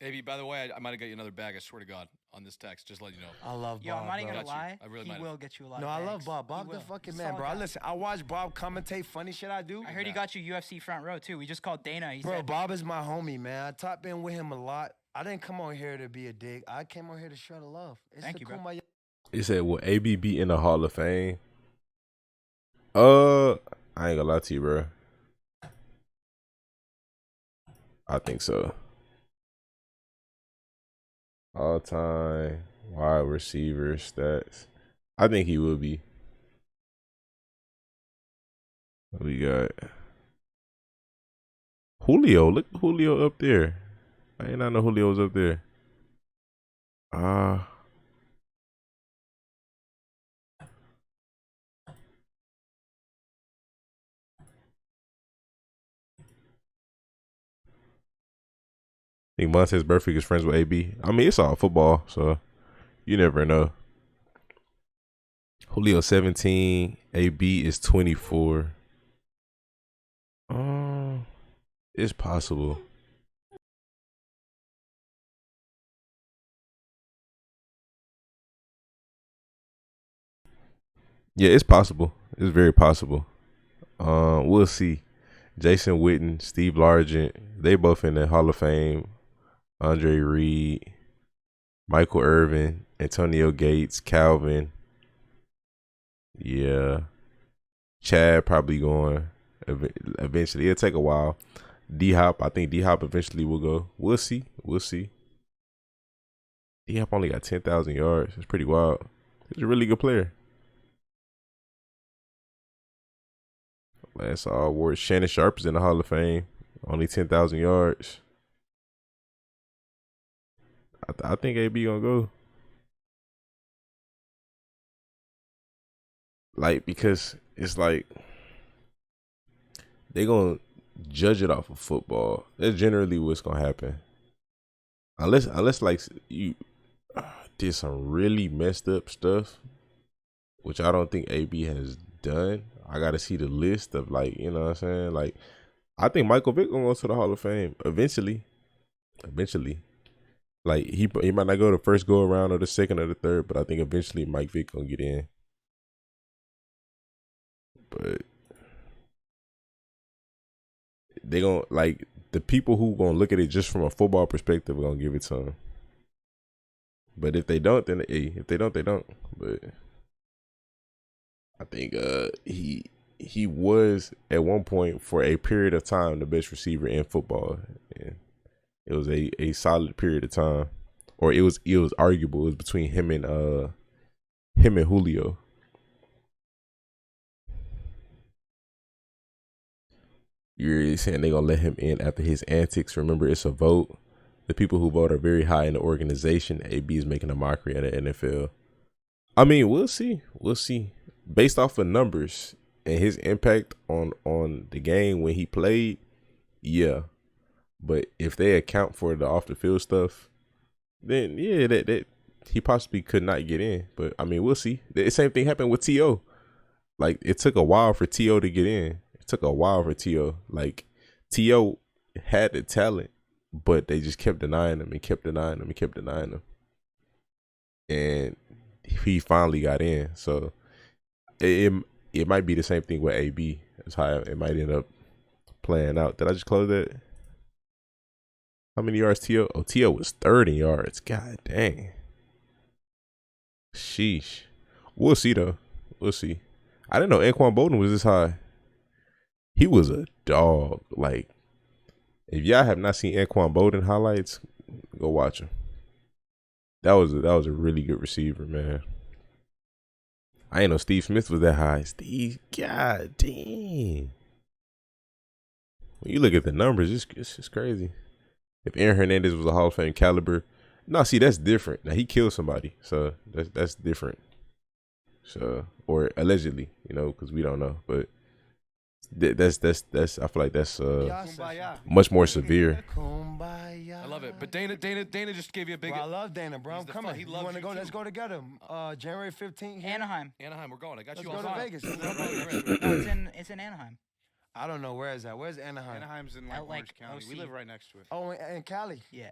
AB, by the way, I might have got you another bag, I swear to God, on this text. Just let you know. I love Bob. Yo, I'm not even bro. gonna Got you. lie. I really he might have. will get you a lot. No, of I love bags. Bob. He Bob the will. fucking He's man, solid bro. guy. Listen, I watch Bob commentate funny shit I do. I heard he got you UFC front row too. We just called Dana. He Bro, said, Bob is my homie, man. I top in with him a lot. I didn't come on here to be a dick. I came on here to show the love. It's Thank the you, bro. Kumbaya. It said, will AB be in the Hall of Fame? I ain't gonna lie to you, bro. I think so. All time wide receiver stats. I think he will be. What we got? Julio. Look at Julio up there. I ain't not know Julio was up there. I think Montez Burfict is friends with AB. I mean, it's all football, so you never know. Julio 17. AB is 24. It's possible. Yeah, it's possible. It's very possible. We'll see. Jason Witten, Steve Largent, they both in the Hall of Fame. Andre Reed, Michael Irvin, Antonio Gates, Calvin. Yeah. Chad probably going eventually. It'll take a while. D Hop, I think D Hop eventually will go. We'll see. We'll see. D Hop only got 10,000 yards. It's pretty wild. He's a really good player. Last all awards. Shannon Sharp is in the Hall of Fame. Only 10,000 yards. I think AB gonna go. Like, because it's like they gonna judge it off of football. That's generally what's gonna happen. Unless like you did some really messed up stuff, which I don't think AB has done. I gotta see the list of, like, you know what I'm saying? Like, I think Michael Vick gonna go to the Hall of Fame eventually. Like, he might not go the first go around or the second or the third, but I think eventually Mike Vick gonna get in. But they gonna, like, the people who gonna look at it just from a football perspective are gonna give it to him. But if they don't, then if they don't, they don't. But I think he was at one point for a period of time the best receiver in football, and it was a solid period of time, or it was arguable. It was between him and Julio. You're saying they gonna let him in after his antics? Remember, it's a vote. The people who vote are very high in the organization. AB is making a mockery of the NFL. I mean, we'll see. We'll see. Based off of numbers and his impact on the game when he played, yeah. But if they account for the off the field stuff, then yeah, that he possibly could not get in. But I mean, we'll see. The same thing happened with T.O. Like, it took a while for T.O. to get in. It took a while for T.O. Like, T.O. had the talent, but they just kept denying him and kept denying him and kept denying him. And he finally got in. So it might be the same thing with AB. That's how it might end up playing out. Did I just close that? How many yards T.O.? Oh, T.O. was 30 yards. God dang. Sheesh. We'll see, though. We'll see. I didn't know Anquan Bolden was this high. He was a dog. Like, if y'all have not seen Anquan Bolden highlights, go watch him. That was a really good receiver, man. I ain't know Steve Smith was that high. Steve, god damn. When you look at the numbers, it's just crazy. If Aaron Hernandez was a Hall of Fame caliber, no, see, that's different. Now, he killed somebody, so that's different. So, or allegedly, because we don't know, but that's I feel like that's much more severe. I love it. But Dana just gave you a big. Bro, I love Dana, bro. I'm coming. He You loves want to you go? too. Let's go together. January 15th. Anaheim. Anaheim, we're going. I got Let's you go on to file. Vegas. No, it's in Anaheim. I don't know where is that. Where's Anaheim? Anaheim's in Out, Orange like, County. We OC. live right next to it. Oh, in Cali. Yeah.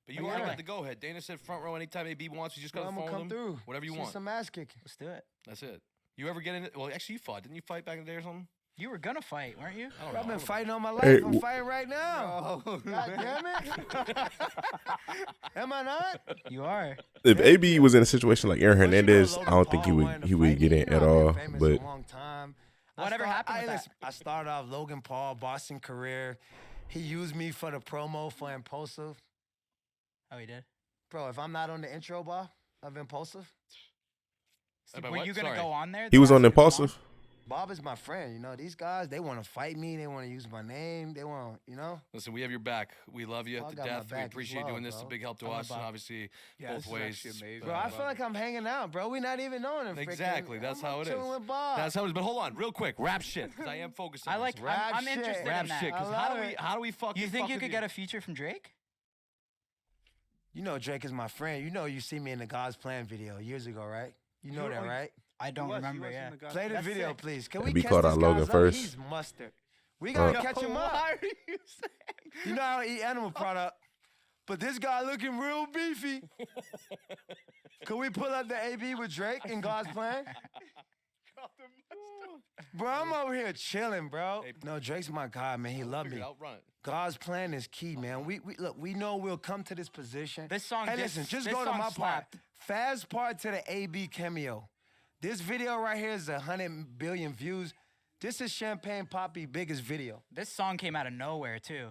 But you Yeah. already got the go ahead. Dana said front row anytime AB wants. You just Bro, got to I'm gonna phone come them. through. Whatever you See want. some ass kicking. Let's do it. That's it. You ever get in it? Well, actually, you fought. Didn't you fight back in the day or something? You were gonna fight, weren't you? I don't Bro, I've know. been fighting all my life. Hey, I'm fighting right now. Oh, God damn it. Am I not? You are. If AB was in a situation like Aaron But you know Hernandez, I Logan don't think Paul wanted to he would fight get me. in You at know, I've been all. famous But a long time. Whatever happened with that? I started off Logan Paul, Boston career. He used me for the promo for Impulsive. Oh, he did. Bro, if I'm not on the intro bar of Impulsive, By Were what? you gonna Sorry. go on there? he They was on asked you to come Impulsive. Bob is my friend. These guys, they want to fight me. They want to use my name. They want, Listen, we have your back. We love you Well, I to got my death. We back as appreciate you well, doing this. It's a bro. big help to I love us, and Bob. obviously Yeah, both this is ways. actually amazing. Bro, I feel like I'm hanging out, bro. We not even knowing him. Exactly. That's how it is. Chilling with Bob. That's how it is. But hold on, real quick, rap shit, because I am focused on I like. this. Rap I'm shit. interested Rap in that. shit. Because I love it. how do we fucking? You think fuck you with could get a feature from Drake? Drake is my friend. You see me in the God's Plan video years ago, right? You know that, right? I don't was remember. in Yeah. the God's Play the That's video, sick. please. Can That'd we be catch called this our logo guy's up? first. He's mustard. We gotta catch him up. Why are you saying? You know I don't eat animal product, but this guy looking real beefy. Could we pull up the AB with Drake and God's plan? Bro, I'm over here chilling, bro. Hey, No, Drake's my guy, man. He love Figure me. it out, run it. God's plan is key, man. We look, we know we'll come to this position. This song Hey, did- listen, just this go to song my part. slapped. Fast part to the AB cameo. This video right here is 100 billion views. This is Champagne Poppy biggest video. This song came out of nowhere too.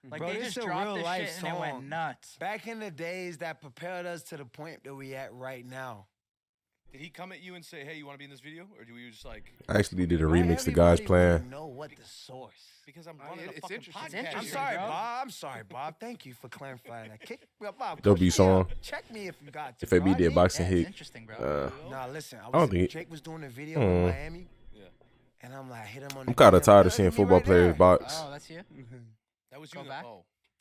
Like Bro, they this just a dropped real this life shit and it went song. nuts. Back in the days that prepared us to the point that we at right now. Did he come at you and say, "Hey, you want to be in this video," or do we just like? I actually did a Why remix to God's everybody wanna Plan. know what the source. Because I'm I mean, running a it's fucking interesting. podcast. It's I'm Here, sorry, bro. Bob. I'm sorry, Bob. Thank you for clarifying that. Kick me up, Bob. Dope Coach me song. up. Check me if you got to. If AB bro. I did need- boxing Yeah, it's hit, interesting, bro. Nah, listen. I don't was think- Drake was doing a video in Miami, Yeah, and I'm like, hit him on. I'm the kind of video. tired of Look seeing at me football right players there. box. Oh, that's you. that was Go you. back. Oh,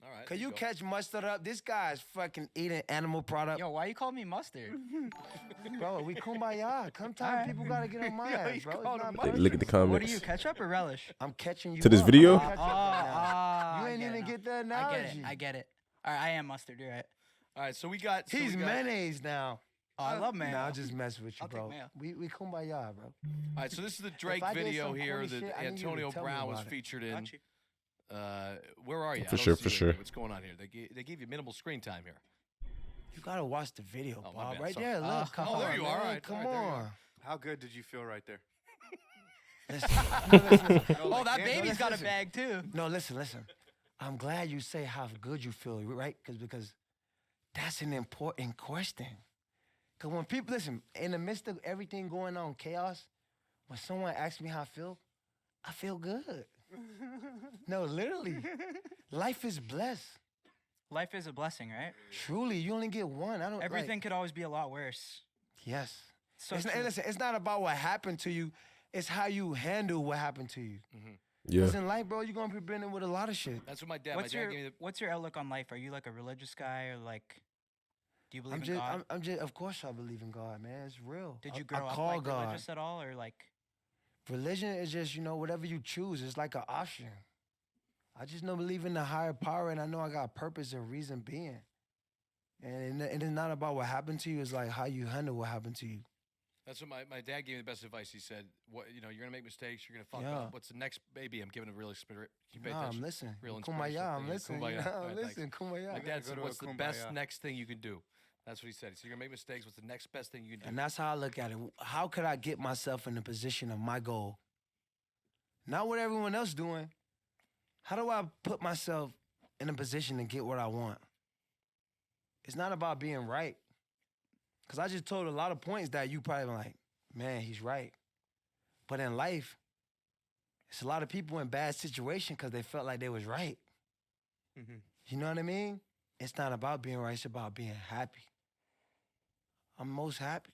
all right. Could there you go. catch mustard up? This guy's fucking eating animal product. Yo, why you call me mustard? Bro, we kumbaya. Sometimes Alright. people gotta get on my Yo, ass, he's bro. It's called not him personal. Look at the What are comments. you, ketchup or relish? I'm catching you To this up. video? I'm catching you up now. You I ain't get even it now. get the I analogy. get it. I get it. All right, I am mustard. You're right. All right, so we got. So He's we got, mayonnaise now. Oh, I love mayo. Nah, I'm just messing with you, I'll take bro. mayo. We kumbaya, bro. All right, so this is the Drake I did video some here corny that shit, I need you to Antonio tell me Brown was about it. featured in. Got you. Where are you? I For don't sure, see for you. sure. What's going on here? They gave you minimal screen time here. You gotta watch the video, Oh, my Bob. bad, Right sorry. there, look. Come oh, there on, you are. man. All right, Come all right, there you on. How good did you feel right there? Listen. No, listen. Oh, that Yeah, baby's got a listen. bag too. No, listen. I'm glad you say how good you feel, right? Because that's an important question. Because when people, listen, in the midst of everything going on, chaos, when someone asks me how I feel good. No, literally. Life is blessed. Life is a blessing, right? Truly, you only get one. I don't like- Everything could always be a lot worse. Yes. So It's not, true. listen, it's not about what happened to you. It's how you handle what happened to you. Yeah. Because in life, bro, you're going to be bending with a lot of shit. That's what my dad. What's my dad your gave me the. What's your outlook on life? Are you like a religious guy or like? Do you believe in God? I'm just, of course I believe in God, man. It's real. Did I- you grow I up call like God. religious at all, or like? Religion is just, whatever you choose. It's like an option. I just know believe in the higher power, and I know I got purpose and reason being. And it's not about what happened to you. It's like how you handle what happened to you. That's what my dad gave me the best advice. He said, "What you're gonna make mistakes. You're gonna fuck Yeah. up. What's the next baby? I'm giving a real spirit. You pay Nah, I'm attention. listening. Real inspiration. Kumbaya, I'm Yeah, listening. kumbaya. Nah, All I'm right, listening. My Kumbaya. dad gotta said, go to "What's a the best kumbaya. next thing you can do?" That's what he said. He said, "You're gonna make mistakes. What's the next best thing you can do?" And that's how I look at it. How could I get myself in the position of my goal? Not what everyone else doing. How do I put myself in a position to get what I want? It's not about being right. Because I just told a lot of points that you probably been like, man, he's right. But in life, it's a lot of people in bad situations because they felt like they was right. Mhm. You know what I mean? It's not about being right. It's about being happy. I'm most happy.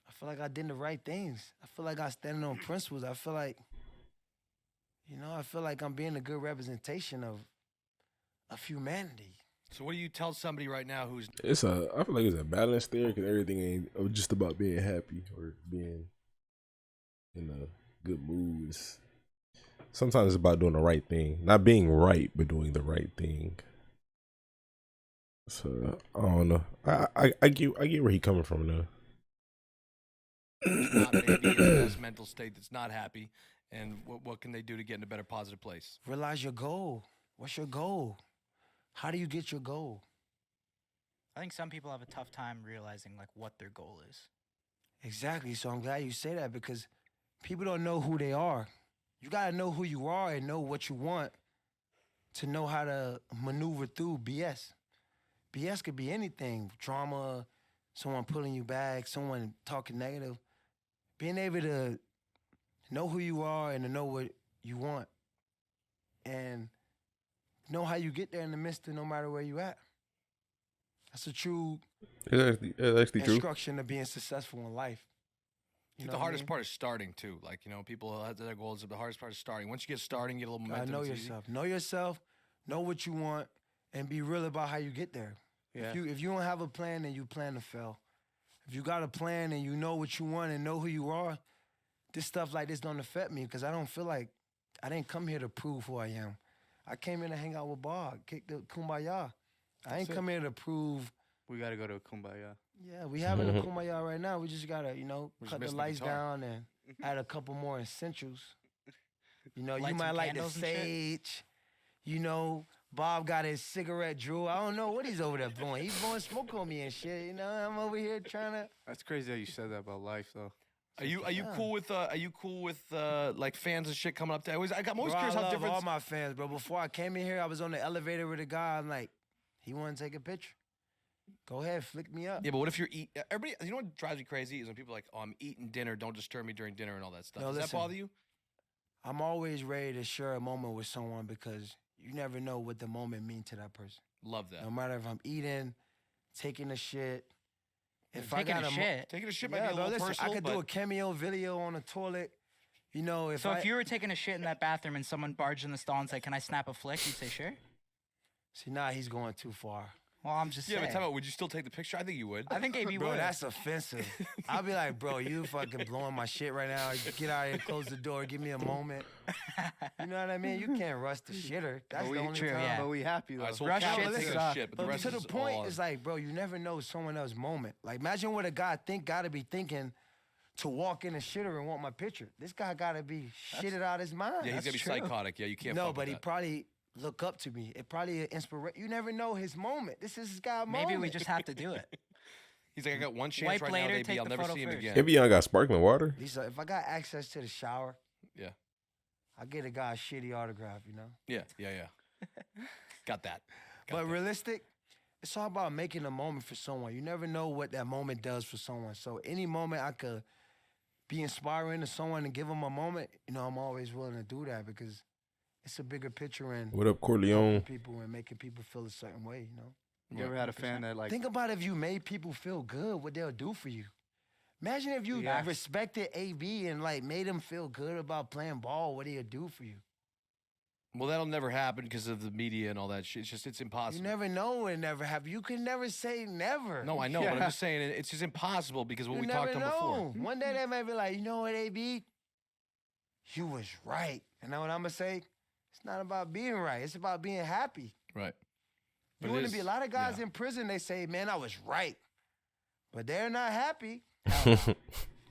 I feel like I did the right things. I feel like I standing on principles. I feel like, I feel like I'm being a good representation of humanity. So, what do you tell somebody right now who's I feel like it's a balance there because everything ain't just about being happy or being in a good mood. Sometimes it's about doing the right thing, not being right, but doing the right thing. So I don't know. I get where he coming from though. not maybe in the best mental state, that's not happy, and what can they do to get in a better, positive place? Realize your goal. What's your goal? How do you get your goal? I think some people have a tough time realizing like what their goal is. Exactly. So I'm glad you say that because people don't know who they are. You got to know who you are and know what you want to know how to maneuver through BS. BS could be anything. Drama, someone pulling you back, someone talking negative. Being able to know who you are and to know what you want and know how you get there in the midst of no matter where you at. That's a true It's actually true. instruction of being successful in life. I think the hardest part is starting too. Like, people have their goals. The hardest part is starting. Once you get starting, you get a little momentum. Know it's easy. yourself. Know yourself. Know what you want, and be real about how you get there. Yeah. If you don't have a plan, then you plan to fail. If you got a plan and you know what you want and know who you are, this stuff like this don't affect me because I don't feel like I didn't come here to prove who I am. I came here to hang out with Bob, kick the kumbaya. I ain't come here to prove. We got to go to a kumbaya. Yeah, we having a kumbaya right now. We just gotta, cut the missing the lights guitar. down and add a couple more essentials. You Light might some like the candles and shit? sage. Bob got his cigarette drool. I don't know what he's over there blowing. He's blowing smoke on me and shit. I'm over here trying to. That's crazy how you said that about life, though. Are you cool with like fans and shit coming up to? I'm always Bro, curious I how love different. all my fans, bro. Before I came in here, I was on the elevator with a guy. I'm like, he want to take a picture. Go ahead, flick me up. Yeah, but what if you're everybody? You know what drives me crazy is when people are like, "Oh, I'm eating dinner. Don't disturb me during dinner and all that stuff." No, Does that listen. bother you? I'm always ready to share a moment with someone because you never know what the moment means to that person. Love that. No matter if I'm eating, taking a shit. If Taking I got a shit. Taking a shit might yeah, be a bro, little listen, personal, I could but do a cameo video on the toilet. So if you were taking a shit in that bathroom and someone barged in the stall and said, "Can I snap a flick?" You'd say, "Sure." See, now he's going too far. Well, I'm just yeah, saying. but tell me, would you still take the picture? I think you would. I think AB Bro, would. that's offensive. I'll be like, bro, you fucking blowing my shit right now. Get out of here, close the door, give me a moment. You know what I mean? You can't rush the shitter. That's But the we- only True, time. yeah. But we happy, though. All right, so Rush we'll count shit it taking suck. a shit, but the But rest to the is point, all. it's like, bro, you never know someone else's moment. Like, imagine what a guy gotta be thinking to walk in the shitter and want my picture. This guy gotta be shitted out his mind. Yeah, he's gonna be true. psychotic. Yeah, you can't. No, fuck but with he that. probably look up to me. It probably an inspiration. You never know his moment. This is his guy moment. Maybe we just have to do it. He's like, I got one chance Wipe right later, now, AB. take I'll the never photo see him first. again. Evian got sparkling water. Lisa, if I got access to the shower, Yeah, I get a guy a shitty autograph, yeah. Got that. Got But that. realistic, it's all about making a moment for someone. You never know what that moment does for someone. So any moment I could be inspiring to someone and give them a moment, I'm always willing to do that because it's a bigger picture and What up, helping Corleone? people and making people feel a certain way, You ever had a fan that, like, Think about if you made people feel good, what they'll do for you. Imagine if you Yeah. respected AB and made him feel good about playing ball, what he'll do for you. Well, that'll never happen because of the media and all that shit. It's impossible. You never know and never have. You can never say never. No, I know, but I'm Yeah. just saying it's just impossible because what You we never talked on know. before. One day they might be like, you know what, AB? You was right. And know what I'm gonna say? It's not about being right. It's about being happy. Right. But You it want is- to be a lot of guys yeah. in prison. They say, man, I was right, but they're not happy.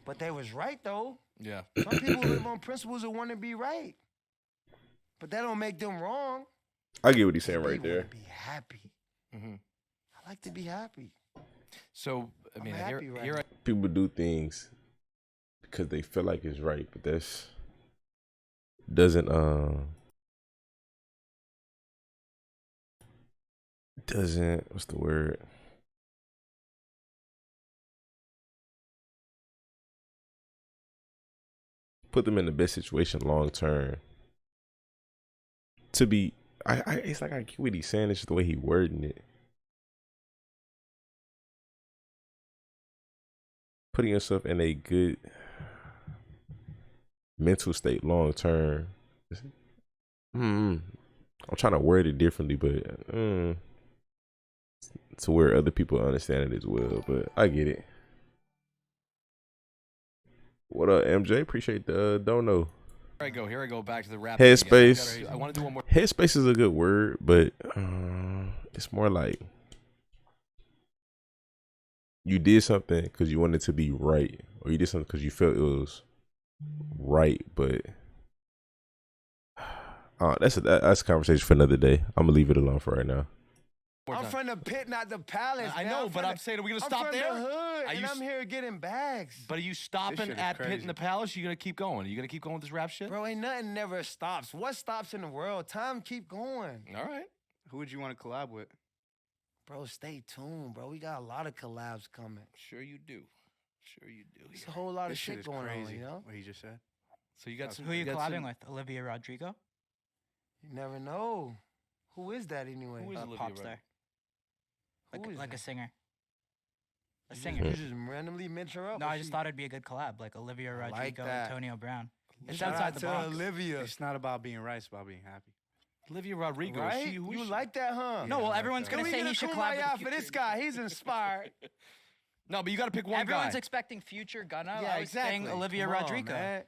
But they was right though. Yeah. Some people live on principles and want to be right, but that don't make them wrong. I get what he's saying They right wanna there. Be happy. hmm I like to be happy. So I I'm mean, happy right here now. People do things because they feel like it's right, but that's doesn't what's the word? Put them in the best situation long term. To be, it's like I get what he's saying. It's just the way he wording it. Putting yourself in a good mental state long term. I'm trying to word it differently, but to where other people understand it as well. But I get it. What up, MJ? Appreciate the dono. Here I go. Back to the rap. Headspace. thing again. I want to do one more. Headspace is a good word, but it's more like you did something because you wanted to be right, or you did something because you felt it was right. But that's a conversation for another day. I'm gonna leave it alone for right now. I'm from the pit, not the palace. I man. know, I'm but from I'm saying, are we gonna I'm stop from there? the hood, Are and you I'm here getting bags. But are you stopping shit is at Pit crazy. in the Palace? You gonna keep going? Are you gonna keep going with this rap shit? Bro, ain't nothing never stops. What stops in the world? Time keep going. All right. who would you want to collab with? Bro, stay tuned, bro. We got a lot of collabs coming. Sure you do. Sure you do. There's a whole lot This of shit shit is going crazy. on, What he just said. So you got some. Who are you got collabing some- with? Olivia Rodrigo? You never know. Who is that anyway? Who is A Olivia pop Rodrigo? star. Like, Who is like a that? singer. A You singer. just randomly mention her up? No, or I just she- thought it'd be a good collab, like Olivia I like Rodrigo, that. Antonio Brown. It's Shout outside out the to box. Olivia. It's not about being right, it's about being happy. Olivia Rodrigo. Right? She, who You is she? like that, huh? No, well, I like everyone's that. gonna Can we say get he a should collab kumbaya with for this guy? He's inspired. No, but you got to pick one Everyone's guy. expecting future Gunna. Yeah, I was saying exactly. Olivia Come on, Rodrigo. man.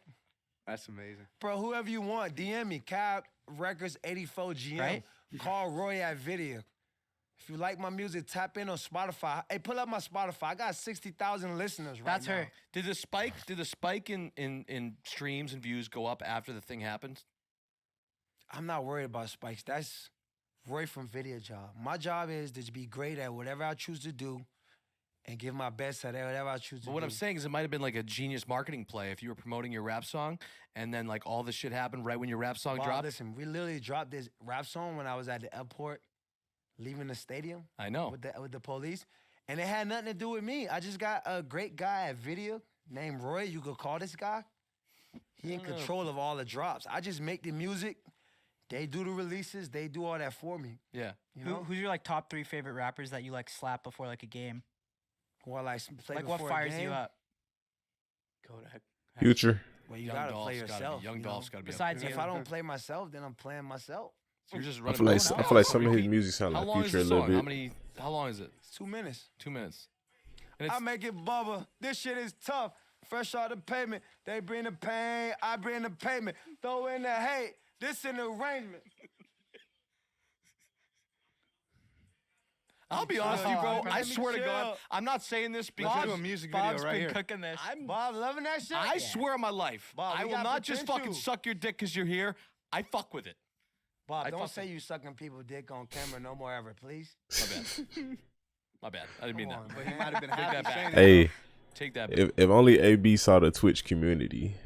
That's amazing. Bro, whoever you want, DM me. Cab Records 84 GM. Right? Call Roy at Video. If you like my music, tap in on Spotify. Hey, pull up my Spotify. I got 60,000 listeners right That's now. her. Did the spike in streams and views go up after the thing happened? I'm not worried about spikes. That's Roy from Video Job. My job is to be great at whatever I choose to do and give my best at whatever I choose to But do. what I'm saying is it might have been like a genius marketing play if you were promoting your rap song and then like all this shit happened right when your rap song Bob, dropped. listen, we literally dropped this rap song when I was at the airport leaving the stadium I know. with the police. And it had nothing to do with me. I just got a great guy at Video named Roy. You could call this guy. He in control of all the drops. I just make the music. They do the releases. They do all that for me. Yeah. You know? Who's your like top 3 favorite rappers that you like slap before like a game? Or like play Like what before a fires you game. up? Kodak. Future. Well, you Young gotta Dolph's play gotta be- yourself. Young you Dolph's know? gotta be up Besides there. you. If I don't play myself, then I'm playing myself. So you're just I running. feel like going I out. feel like some of his Repeat. music sound How like long is Future the a little song? bit. How long is it? 2 minutes. 2 minutes. And I it's, make it bubble. This shit is tough. Fresh out the pavement. They bring the pain. I bring the payment. Throw in the hate. This an arrangement. I'll be honest with you, bro. I Let me swear to God, chill. I'm not saying this Let's because do a music video Bob's right been here. cooking this. Bob loving that shit? I swear on my life, Bob, I we will got not just fucking potential. suck your dick because you're here. I fuck with it. Bob, I don't fucking- say you sucking people dick on camera no more ever, please. My bad. My bad. I didn't mean Come that. on, But he might have been Take happy that back. saying it. Hey, Take that back. if only AB saw the Twitch community,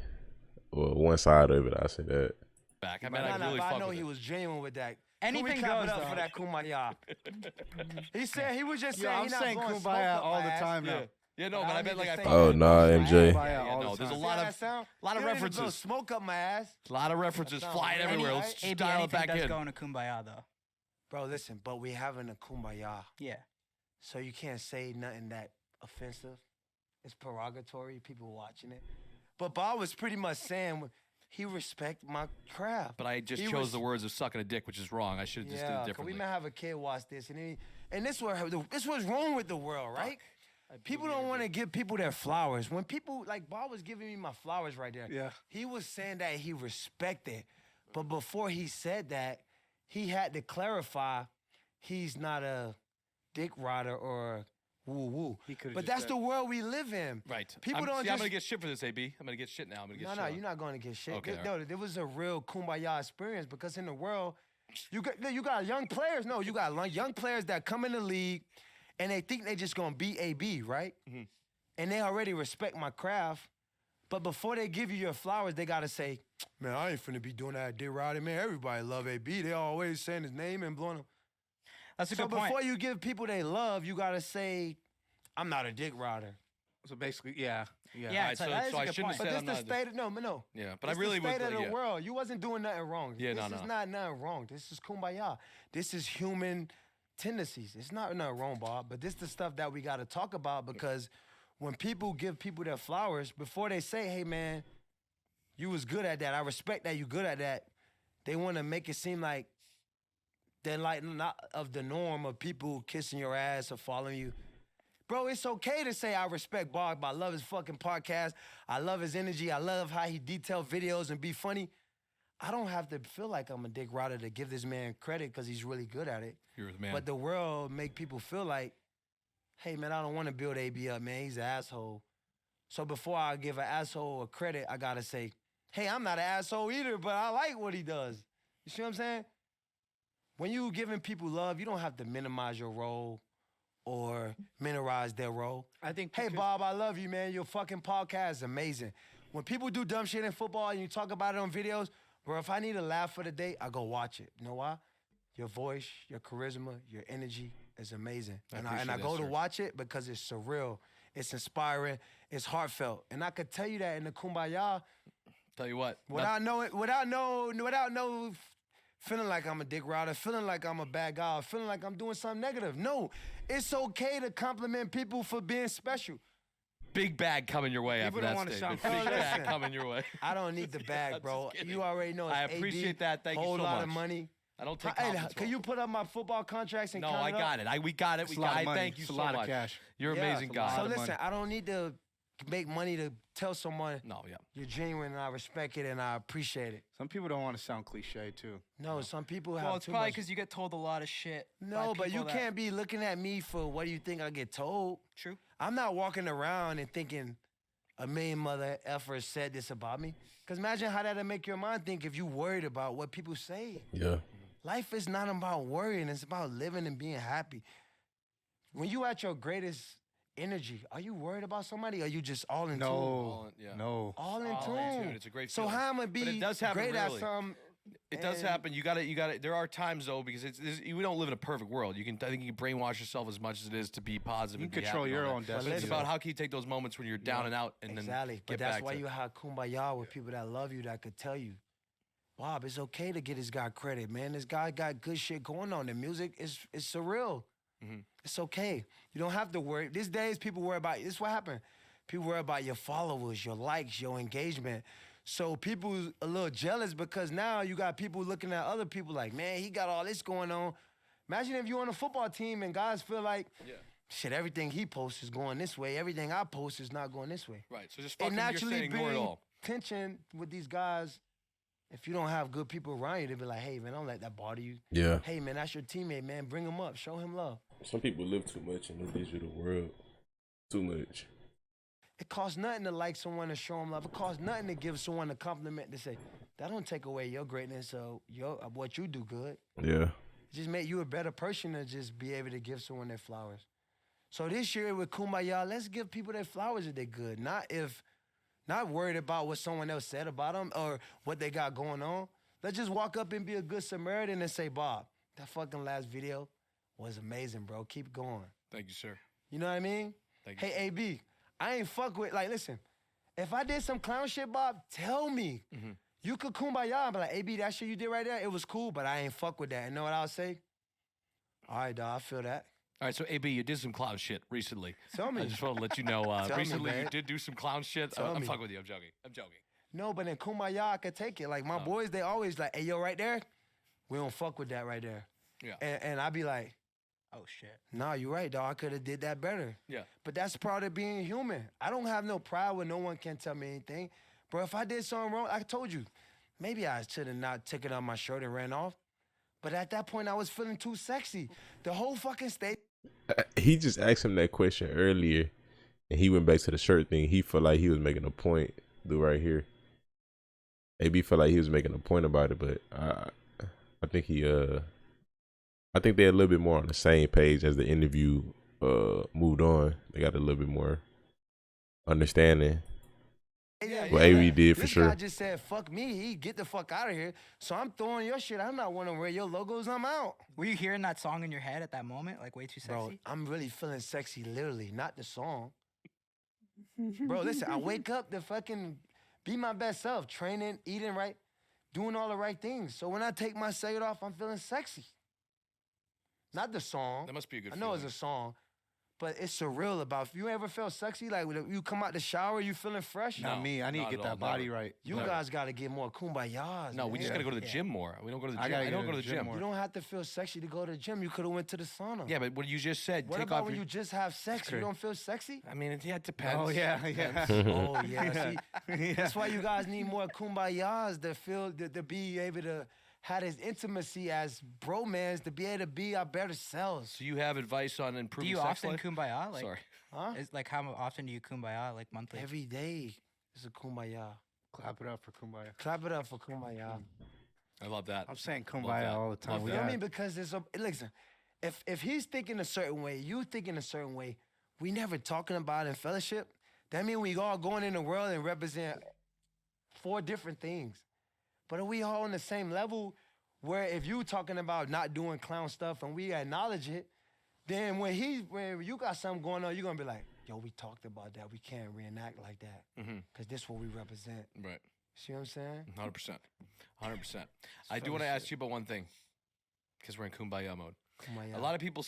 or one side of it, I say that. back. I mean, Nah, I nah, really but I fuck know with he it. was genuine with that. Anything Can we clap goes, it up though. for that kumbaya. He said he was just Yo, saying I'm he not saying blowing kumbaya smoke up all my the ass. time now. Yeah, no, But but I I meant need like to I say Oh, that. nah, Yeah, MJ. yeah, Yeah, all no, the there's a time. lot See how of that sound? lot of You don't need to blow references. smoke up my ass. A lot of references That's flying not- everywhere. Any- Let's just AB, dial it anything back does in. go into Kumbaya though. Bro, listen, but we having a kumbaya. Yeah. So you can't say nothing that offensive. It's derogatory, people watching it. But Bob was pretty much saying he respect my craft. But I just He chose was- the words of sucking a dick, which is wrong. I should have just did it Yeah, 'cause we differently. might have a kid watch this, and this what's wrong with the world, right? People don't want to give people their flowers. When people like Bob was giving me my flowers right there. Yeah. He was saying that he respected, but before he said that, he had to clarify he's not a dick rider or woo woo. He could've But just that's said- the world we live in. Right. People I'm, don't see, just. I'm gonna get shit for this, AB. I'm gonna get shit now. I'm gonna get shit. No, on. you're not going to get shit. Okay, No, there was a real kumbaya experience because in the world, you got young players. No, you got young players that come in the league and they think they just going to beat AB, right? Mhm. And they already respect my craft. But before they give you your flowers, they got to say, man, I ain't finna be doing that dick riding, man. Everybody love AB. They always saying his name and blowing him. That's a So good point. before you give people they love, you got to say, I'm not a dick rider. So basically, yeah. Yeah, Alright, it's like, so- that is so a I good shouldn't point. say- But Said this I'm the not a state of, no. Yeah, but I It's really the would. state of the Yeah. world. You wasn't doing nothing wrong. Yeah, this no, is no. not nothing wrong. This is kumbaya. This is human tendencies. It's not nothing wrong, Bob. But this the stuff that we got to talk about because when people give people their flowers, before they say, hey, man, you was good at that. I respect that you good at that. They want to make it seem like they're like not of the norm of people kissing your ass or following you. Bro, it's okay to say I respect Bob. I love his fucking podcast. I love his energy. I love how he detail videos and be funny. I don't have to feel like I'm a dick rider to give this man credit because he's really good at it. You're the man. But the world make people feel like, hey, man, I don't want to build AB up, man. He's an asshole. So before I give an asshole a credit, I got to say, hey, I'm not an asshole either, but I like what he does. You see what I'm saying? When you giving people love, you don't have to minimize your role or minimize their role. I think. Hey, because- Bob, I love you, man. Your fucking podcast is amazing. When people do dumb shit in football and you talk about it on videos, bro, if I need a laugh for the day, I go watch it. You know why? Your voice, your charisma, your energy is amazing. And I appreciate that, go to sir. watch it because it's surreal, it's inspiring, it's heartfelt. And I could tell you that in the Kumbaya Tell you what. without feeling like I'm a dick rider, feeling like I'm a bad guy, feeling like I'm doing something negative. No, it's okay to compliment people for being special. Big bag coming your way after People don't that wanna statement. sound- Big Oh, bag listen. coming your way. I don't need the bag, bro. Just kidding. You already know it's I AB, appreciate that. Thank you whole so lot much. of money. I don't take Hey, conference can roles. you put up my football contracts and No, count I it up? got it. We got it. It's We a lot got of it. money. Thank you It's a so lot of much. cash. You're an Yeah, amazing it's a lot guy. So of listen, money. I don't need to make money to tell someone No, yeah. you're genuine and I respect it and I appreciate it. Some people don't want to sound cliche too. No, some people have Well, it's too probably much. because you get told a lot of shit. by No, but you people that- can't be looking at me for what do you think I get told. True. I'm not walking around and thinking a million mother effers said this about me. Because imagine how that'll make your mind think if you worried about what people say. Yeah. Life is not about worrying. It's about living and being happy. When you at your greatest energy, are you worried about somebody or are you just all in tune? All in- yeah. No. All in All in tune. tune. It's a great So feeling. how am I But it be does happen great really. at something? It does and- happen. You got to. There are times though, because we don't live in a perfect world. I think you can brainwash yourself as much as it is to be positive. You and can be control happy and your all own that. But destiny. it's about how can you take those moments when you're down and out, and Exactly. then But get that's back why to you have kumbaya with people that love you that could tell you, Bob, it's okay to get this guy credit, man. This guy got good shit going on. The music is surreal. Mhm. It's okay. You don't have to worry. These days, people worry about, this is what happened. People worry about your followers, your likes, your engagement. So people a little jealous because now you got people looking at other people like, man, he got all this going on. Imagine if you're on a football team and guys feel like, shit, everything he posts is going this way. Everything I post is not going this way. Right. So just It fucking you're naturally saying ignore it brings all. tension with these guys. If you don't have good people around you, they be like, hey, man, don't let that bother you. Yeah. Hey, man, that's your teammate, man. Bring him up. Show him love. Some people live too much in the digital world. Too much. It costs nothing to like someone and show them love. It costs nothing to give someone a compliment to say, that don't take away your greatness or what you do good. Yeah. It just make you a better person to just be able to give someone their flowers. So this year with Kumbaya, let's give people their flowers if they're good. Not worried about what someone else said about them or what they got going on. Let's just walk up and be a good Samaritan and say, Bob, that fucking last video was amazing, bro. Keep going. Thank you, sir. You know what I mean? Thank you. Hey, AB, I ain't fuck with, like, listen, if I did some clown shit, Bob, tell me. Mm-hmm. You could kumbaya. But like, AB, that shit you did right there, it was cool, but I ain't fuck with that. And know what I'll say? All right, dog, I feel that. All right, so AB, you did some clown shit recently. Tell me. I just want to let you know. Tell me, Recently, you man. did do some clown shit. Tell I'm me. fucking with you. I'm joking. I'm joking. No, but in kumbaya, I could take it. Like, my boys, they always like, hey, yo, right there, we don't fuck with that right there. Yeah. And I be like, Oh shit. nah, you right, dog. I could have did that better. Yeah. But that's part of being human. I don't have no pride where no one can tell me anything. Bro, if I did something wrong, I told you, maybe I should have not taken off my shirt and ran off. But at that point, I was feeling too sexy. The whole fucking state. He just asked him that question earlier, and he went back to the shirt thing. He felt like he was making a point, dude, right here. AB felt like he was making a point about it, but I think I think they're a little bit more on the same page as the interview moved on. They got a little bit more understanding. What AB did for this sure. guy just said, fuck me. He get the fuck out of here. So I'm throwing your shit. I'm not want to wear your logos. I'm out. Were you hearing that song in your head at that moment? Like way too sexy? Bro, I'm really feeling sexy, literally, not the song. Bro, listen, I wake up to fucking be my best self, training, eating right, doing all the right things. So when I take my shirt off, I'm feeling sexy. Not the song. That must be a good I know feeling. it's a song, but it's surreal about. You ever felt sexy? Like when you come out the shower, you feeling fresh? No. Not me. I need not to get at all, that body never. right. You Never. guys got to get more kumbayas. No, we just man. got to go to the Yeah. gym more. We don't go to the I gym. gotta I go don't to go the to the gym gym. more. You don't have to feel sexy to go to the gym. You could have went to the sauna. Yeah, but what you just said, What take about off when your... you just have sex? You great. don't feel sexy? I mean, yeah, it depends. Oh yeah, yeah. Oh yeah. See, Yeah. that's why you guys need more kumbayas to feel to be able to have this intimacy as bromance to be able to be our better selves. So you have advice on Do improving you sex often life? kumbaya? Like, Sorry. Huh? is like how often do you kumbaya? Like monthly? Every day is a kumbaya. Clap it up for Kumbaya. Clap it up for kumbaya. I love that. I'm saying Love Kumbaya that. all the time. Love We You know what I got- mean? Because there's a listen. If he's thinking a certain way, you thinking a certain way, we never talking about it in fellowship. That means we all going in the world and represent 4 different things. But are we all on the same level? Where if you talking about not doing clown stuff and we acknowledge it, then when you got something going on, you're gonna be like, yo, we talked about that. We can't reenact like that. Mhm. Cause this what we represent. Right. See what I'm saying? 100%. 100%. I do want to ask you about one thing, because we're in kumbaya mode. Kumbaya. A lot of people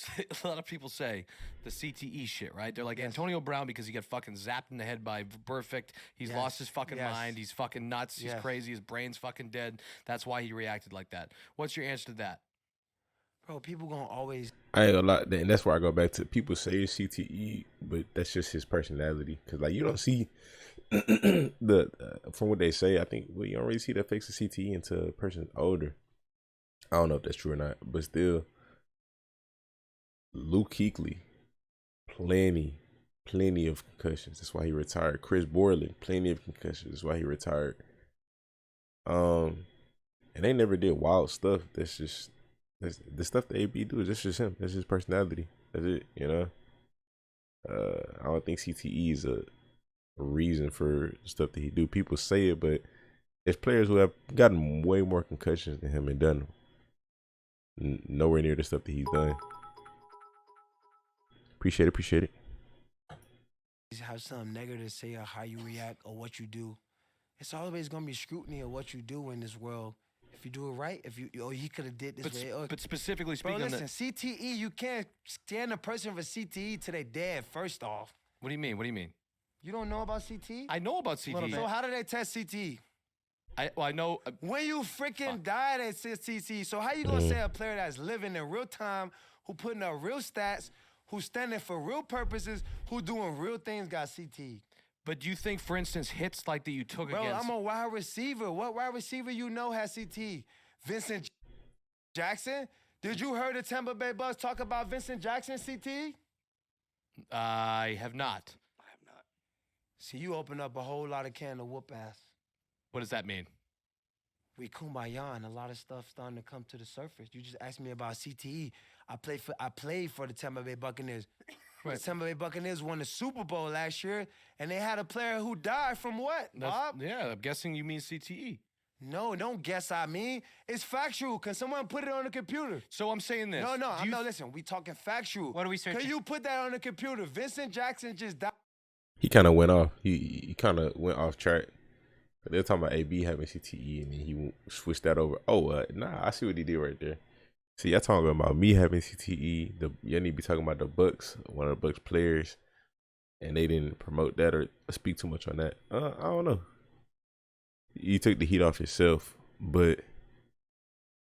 say the CTE shit, right? They're like Yes. Antonio Brown because he got fucking zapped in the head by Perfect. He's Yes. lost his fucking Yes. mind. He's fucking nuts. He's Yes. crazy. His brain's fucking dead. That's why he reacted like that. What's your answer to that? Bro, people gonna always. I ain't gonna lie, and that's where I go back to. People say it's CTE, but that's just his personality. Cause like you don't see from what they say. I think you don't really see the effects of CTE until a person's older. I don't know if that's true or not, but still, Luke Kuechly, plenty of concussions. That's why he retired. Chris Borland, plenty of concussions. That's why he retired. And they never did wild stuff. That's just the stuff that AB do. That's just him. That's his personality. That's it. You know. I don't think CTE is a reason for the stuff that he do. People say it, but there's players who have gotten way more concussions than him and done nowhere near the stuff that he's done. Appreciate it. Have something negative to say or how you react or what you do. It's always gonna be scrutiny of what you do in this world. If you do it right, if you he could have did this way. But specifically Bro, speaking, listen, CTE, you can't stand a person for CTE till they dead. First off, what do you mean? What do you mean? you don't know about CTE. I know about CTE. So how do they test CTE? I know. When you freaking died at CTE, so how you gonna say a player that's living in real time, who putting up real stats, who's standing for real purposes, who doing real things, got CTE? But do you think, for instance, hits like that you took Bro, against? I'm a wide receiver. What wide receiver you know has CTE? Vincent Jackson? Did you hear the Tampa Bay Bucks talk about Vincent Jackson CTE? I have not. See, you open up a whole lot of can of whoop ass. What does that mean? We kumbaya and a lot of stuff starting to come to the surface. You just asked me about CTE. I played for the Tampa Bay Buccaneers. Right. The Tampa Bay Buccaneers won the Super Bowl last year, and they had a player who died from what, Bob? Yeah, I'm guessing you mean CTE. No, don't guess I mean. It's factual. Can someone put it on the computer? So I'm saying this. No, listen. We talking factual. What are we searching? Can you put that on the computer? Vincent Jackson just died. He kind of went off. He kind of went off track. They're talking about AB having CTE, and then he switched that over. Oh, nah, I see what he did right there. See, y'all talking about me having CTE. Y'all need to be talking about the Bucks, one of the Bucks players, and they didn't promote that or speak too much on that. I don't know. You took the heat off yourself, but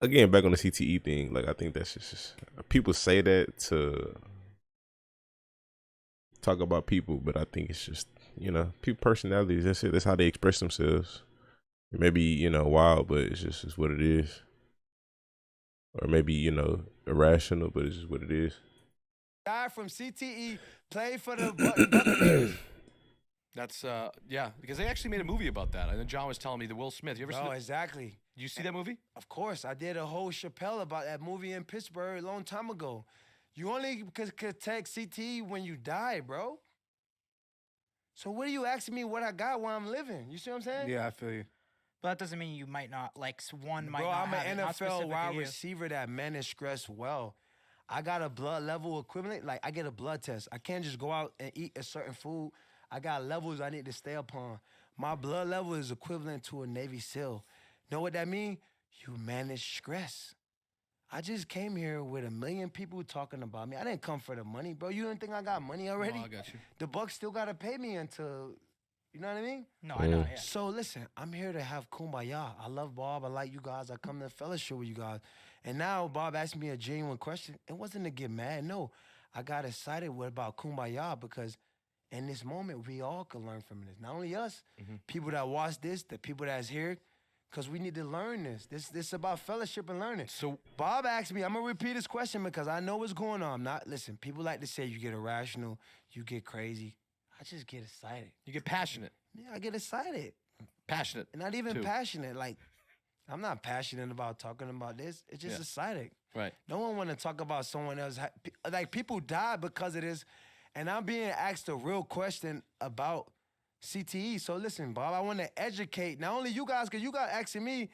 again, back on the CTE thing, like I think that's just people say that to talk about people, but I think it's just people personalities. That's it. That's how they express themselves. Maybe wild, but it's what it is. Or maybe irrational, but it's just what it is. Died from CTE. Played for the Buccaneers. That's yeah, because they actually made a movie about that. And then John was telling me the Will Smith. You ever seen Oh, it? exactly. Did you see that movie? Of course, I did a whole Chappelle about that movie in Pittsburgh a long time ago. You only could take CTE when you die, bro. So what are you asking me what I got while I'm living? You see what I'm saying? Yeah, I feel you. But that doesn't mean you might not, like, one might Bro, not I'm have it, an not NFL specific to wide you. receiver that manage stress well. I got a blood level equivalent. Like, I get a blood test. I can't just go out and eat a certain food. I got levels I need to stay upon. My blood level is equivalent to a Navy SEAL. Know what that mean? You manage stress. I just came here with 1 million people talking about me. I didn't come for the money, bro. You don't think I got money already? Oh, I got you. The Bucks still got to pay me until, you know what I mean? No, I know, yeah. So listen, I'm here to have kumbaya. I love Bob. I like you guys. I come to fellowship with you guys. And now Bob asked me a genuine question. It wasn't to get mad. No, I got excited about kumbaya because in this moment, we all can learn from this. Not only us, people that watch this, the people that's here, because we need to learn this. This is about fellowship and learning. So Bob asked me, I'm going to repeat his question because I know what's going on. Listen, people like to say you get irrational, you get crazy. I just get excited. you get passionate. Yeah, I get excited. Passionate. And not even too. passionate. Like, I'm not passionate about talking about this. It's just Yeah. excited. Right. No one want to talk about someone else. Like, people die because of this. And I'm being asked a real question about CTE. So listen, Bob, I want to educate not only you guys, because you guys asking me.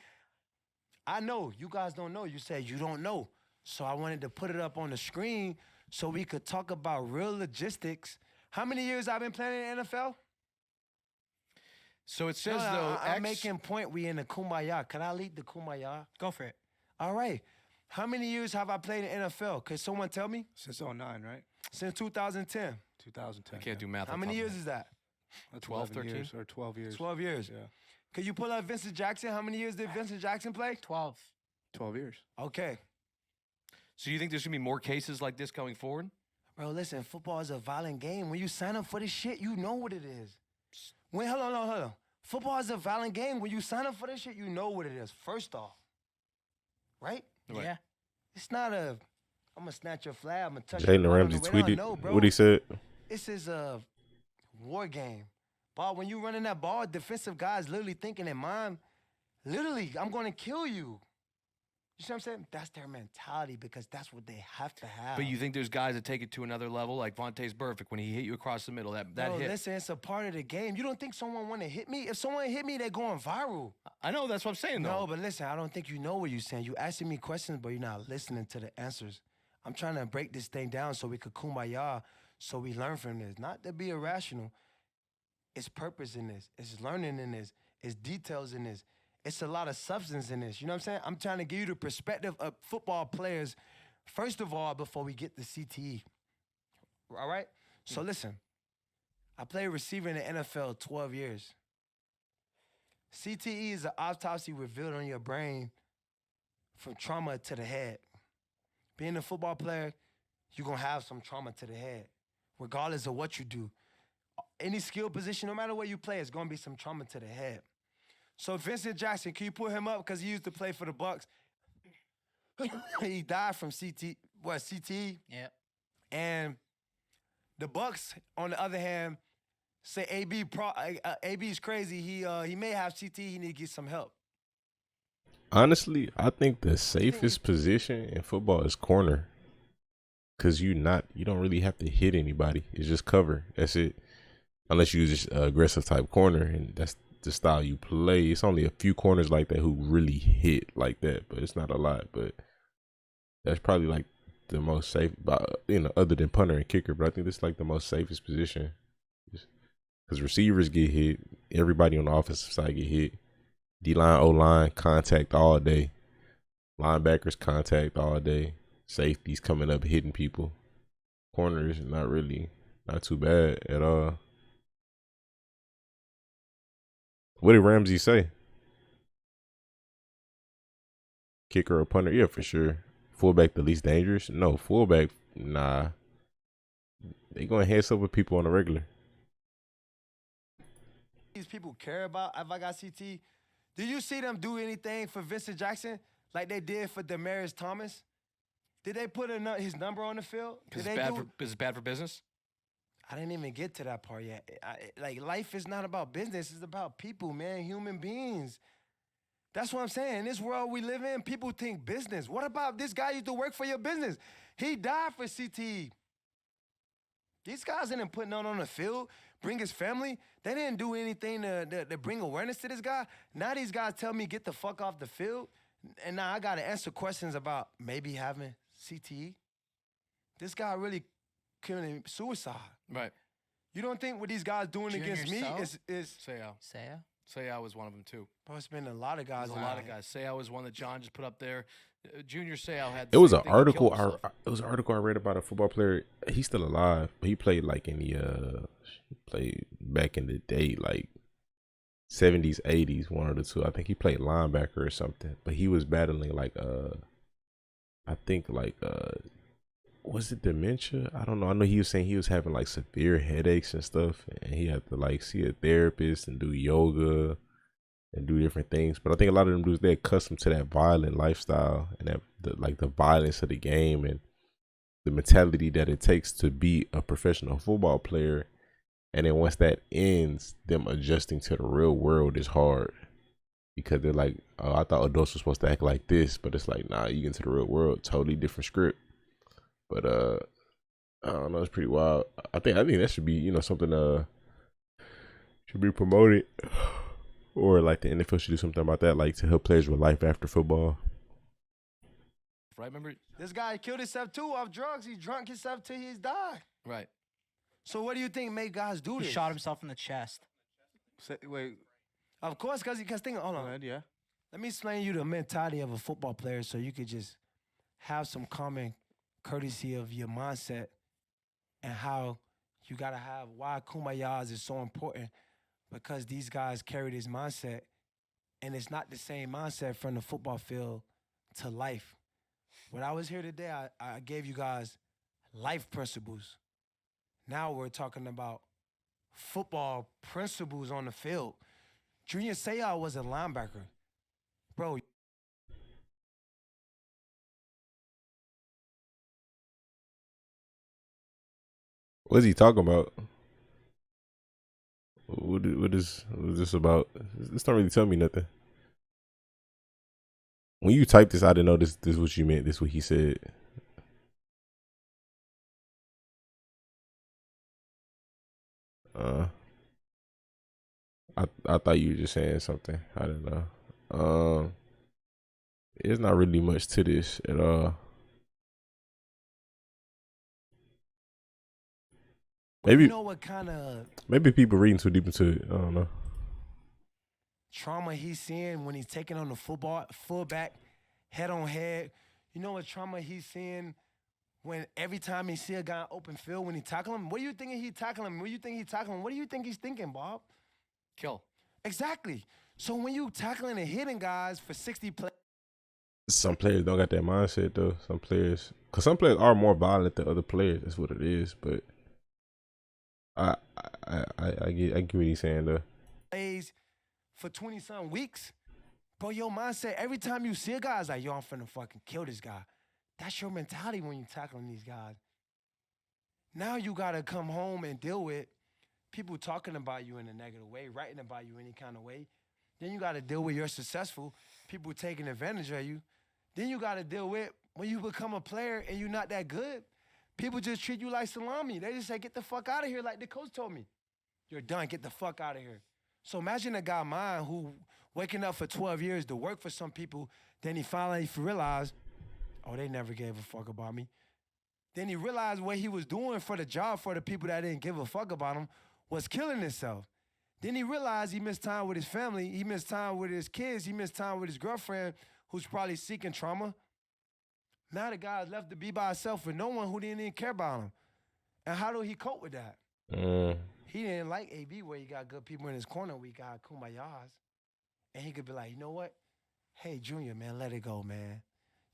I know. You guys don't know. You said you don't know. So I wanted to put it up on the screen so we could talk about real logistics. How many years I've been playing in the NFL? So it says No, though, I'm making point we in the kumbaya. Can I lead the kumbaya? Go for it. All right. How many years have I played in NFL? Could someone tell me? Since '09, right? Since 2010. 2010. I can't do math. How off many the top years of is that? That's 12, 11 years 13? or 12 years. 12 years. Yeah, Could you pull up Vincent Jackson? How many years did Vincent Jackson play? 12. 12 years. Okay. my head. So you think there's gonna be more cases like this going forward? Bro, listen, football is a violent game. When you sign up for this shit, you know what it is. Hold on. Football is a violent game. When you sign up for this shit, you know what it is. First off. Right? Right. Yeah. It's not a, I'm going to snatch your flag, I'm going to touch Jalen your Ramsey tweeted what he said. This is a war game. Ball, when you running that ball, defensive guys literally thinking in mind, literally, I'm going to kill you. You see what I'm saying? That's their mentality because that's what they have to have. But you think there's guys that take it to another level, like Vontae's perfect when he hit you across the middle. That Bro, hit. listen, it's a part of the game. You don't think someone want to hit me? If someone hit me, they're going viral. I know that's what I'm saying though. No, but listen, I don't think you know what you're saying. You asking me questions, but you're not listening to the answers. I'm trying to break this thing down so we could kumbaya, so we learn from this. Not to be irrational. It's purpose in this. It's learning in this. It's details in this. It's a lot of substance in this. You know what I'm saying? I'm trying to give you the perspective of football players, first of all, before we get to CTE. All right? So listen, I played receiver in the NFL 12 years. CTE is an autopsy revealed on your brain from trauma to the head. Being a football player, you're going to have some trauma to the head, regardless of what you do. Any skill position, no matter where you play, it's going to be some trauma to the head. So Vincent Jackson, can you put him up? Because he used to play for the Bucks. He died from CTE. Yeah. And the Bucks, on the other hand, say AB's crazy. He may have CTE. He need to get some help. Honestly, I think the safest position in football is corner. Cause you don't really have to hit anybody. It's just cover. That's it. Unless you use an aggressive type corner, and that's the style you play. It's only a few corners like that who really hit like that, but it's not a lot. But that's probably like the most safe, other than punter and kicker. But I think this is like the most safest position, because receivers get hit. Everybody on the offensive side get hit. D-line, O-line, contact all day. Linebackers, contact all day. Safeties coming up, hitting people. Corners, not too bad at all. What did Ramsey say? Kicker or punter? Yeah, for sure. Fullback the least dangerous? No, fullback, nah. They going heads up with people on the regular. These people care about if I got CT. Did you see them do anything for Vincent Jackson like they did for Demaryius Thomas? Did they put his number on the field? Is it bad for business? I didn't even get to that part yet. Life is not about business. It's about people, man, human beings. That's what I'm saying. In this world we live in, people think business. What about this guy used to work for your business? He died for CTE. These guys didn't put nothing on the field, bring his family. They didn't do anything to bring awareness to this guy. Now these guys tell me get the fuck off the field. And now I got to answer questions about maybe having CTE. This guy really committing suicide. Right. You don't think what these guys doing Junior against me Seau? is Seau. Saya? Seau was one of them too. bro, it's been a lot of guys. There's a lot of guys. Seau was one that John just put up there. Junior Seau had. It was an an article. It was an article I read about a football player. He's still alive, but he played like in the he played back in the day, like 70s, 80s, one of the two. I think he played linebacker or something. But he was battling like I think like was it dementia? I don't know. I know he was saying he was having like severe headaches and stuff, and he had to like see a therapist and do yoga and do different things. But I think a lot of them dudes, they're accustomed to that violent lifestyle and that the violence of the game and the mentality that it takes to be a professional football player. And then once that ends, them adjusting to the real world is hard, because they're like, oh, I thought adults were supposed to act like this, but it's like, nah, you get into the real world, totally different script. But I don't know, it's pretty wild. I think that should be, something should be promoted, or like the NFL should do something about that, like to help players with life after football. Right, remember? This guy killed himself too off drugs. He drunk himself till he's died. Right. So what do you think made guys do He this? shot himself in the chest. Wait, Of course, because think, hold go on. ahead, yeah. Let me explain you the mentality of a football player so you could just have some common courtesy of your mindset and how you gotta have why Kumbaya is so important because these guys carry this mindset and it's not the same mindset from the football field to life. When I was here today, I gave you guys life principles. Now we're talking about football principles on the field. Junior Seau was a linebacker. Bro, What's he talking about? What is this about? This don't really tell me nothing. When you type this, I didn't know this is what you meant. This is what he said. Uh, I thought you were just saying something. I don't know. There's not really much to this at all. Maybe you know what kind of maybe people reading too deep into it. I don't know. trauma he's seeing when he's taking on the fullback, head on head. You know what trauma he's seeing when every time he see a guy in open field when he tackle him? What do you think he tackling him? What do you think he tackling him? What do you think he's thinking, Bob? Kill. Exactly. So when you tackling and hitting guys for 60 plays, Some players don't got that mindset though. Some players are more violent than other players. That's what it is. But I get what he's saying though. plays for 20-some weeks, bro, your mindset, every time you see a guy, it's like, yo, I'm finna fucking kill this guy. That's your mentality when you tackling these guys. Now you gotta come home and deal with people talking about you in a negative way, writing about you any kind of way. Then you gotta deal with you're successful, people taking advantage of you. Then you gotta deal with when you become a player and you're not that good, people just treat you like salami. They just say, get the fuck out of here, like the coach told me. You're done, get the fuck out of here. So imagine a guy mine who waking up for 12 years to work for some people, then he finally realized, oh, they never gave a fuck about me. Then he realized what he was doing for the job for the people that didn't give a fuck about him was killing himself. Then he realized he missed time with his family, he missed time with his kids, he missed time with his girlfriend who's probably seeking trauma. Now the guy's left to be by himself with no one who didn't even care about him. And how do he cope with that? He didn't like AB where he got good people in his corner. We got Kumbayas. And he could be like, you know what? Hey, Junior, man, let it go, man.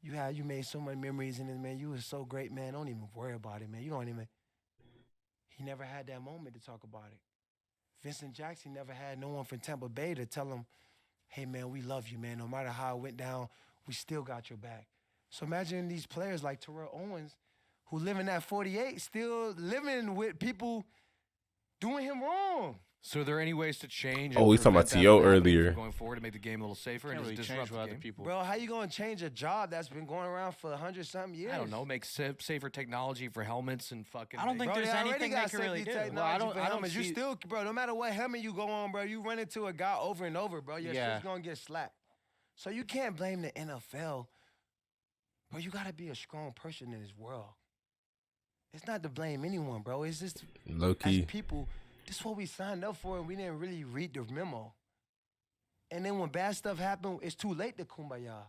You made so many memories in it, man. You was so great, man. Don't even worry about it, man. You don't even. He never had that moment to talk about it. Vincent Jackson never had no one from Tampa Bay to tell him, hey, man, we love you, man. No matter how it went down, we still got your back. So imagine these players like Terrell Owens who live in that 48, still living with people doing him wrong. So are there any ways to change? Oh, we talking about T.O. earlier. Going forward to make the game a little safer Can't and really just change disrupt what the other game? people. Bro, how you gonna change a job that's been going around for 100-something years? I don't know. Make safer technology for helmets and fucking. I don't think Bro, there's they already anything got they can really safety do. technology Well, I don't- for I don't helmets. You see- still, bro, no matter what helmet you go on, bro, you run into a guy over and over, bro. Your Yeah. shit's gonna get slapped. So you can't blame the NFL. Bro, you gotta be a strong person in this world. It's not to blame anyone, bro. It's just Low as key. people, this is what we signed up for, and we didn't really read the memo. And then when bad stuff happened, it's too late to kumbaya.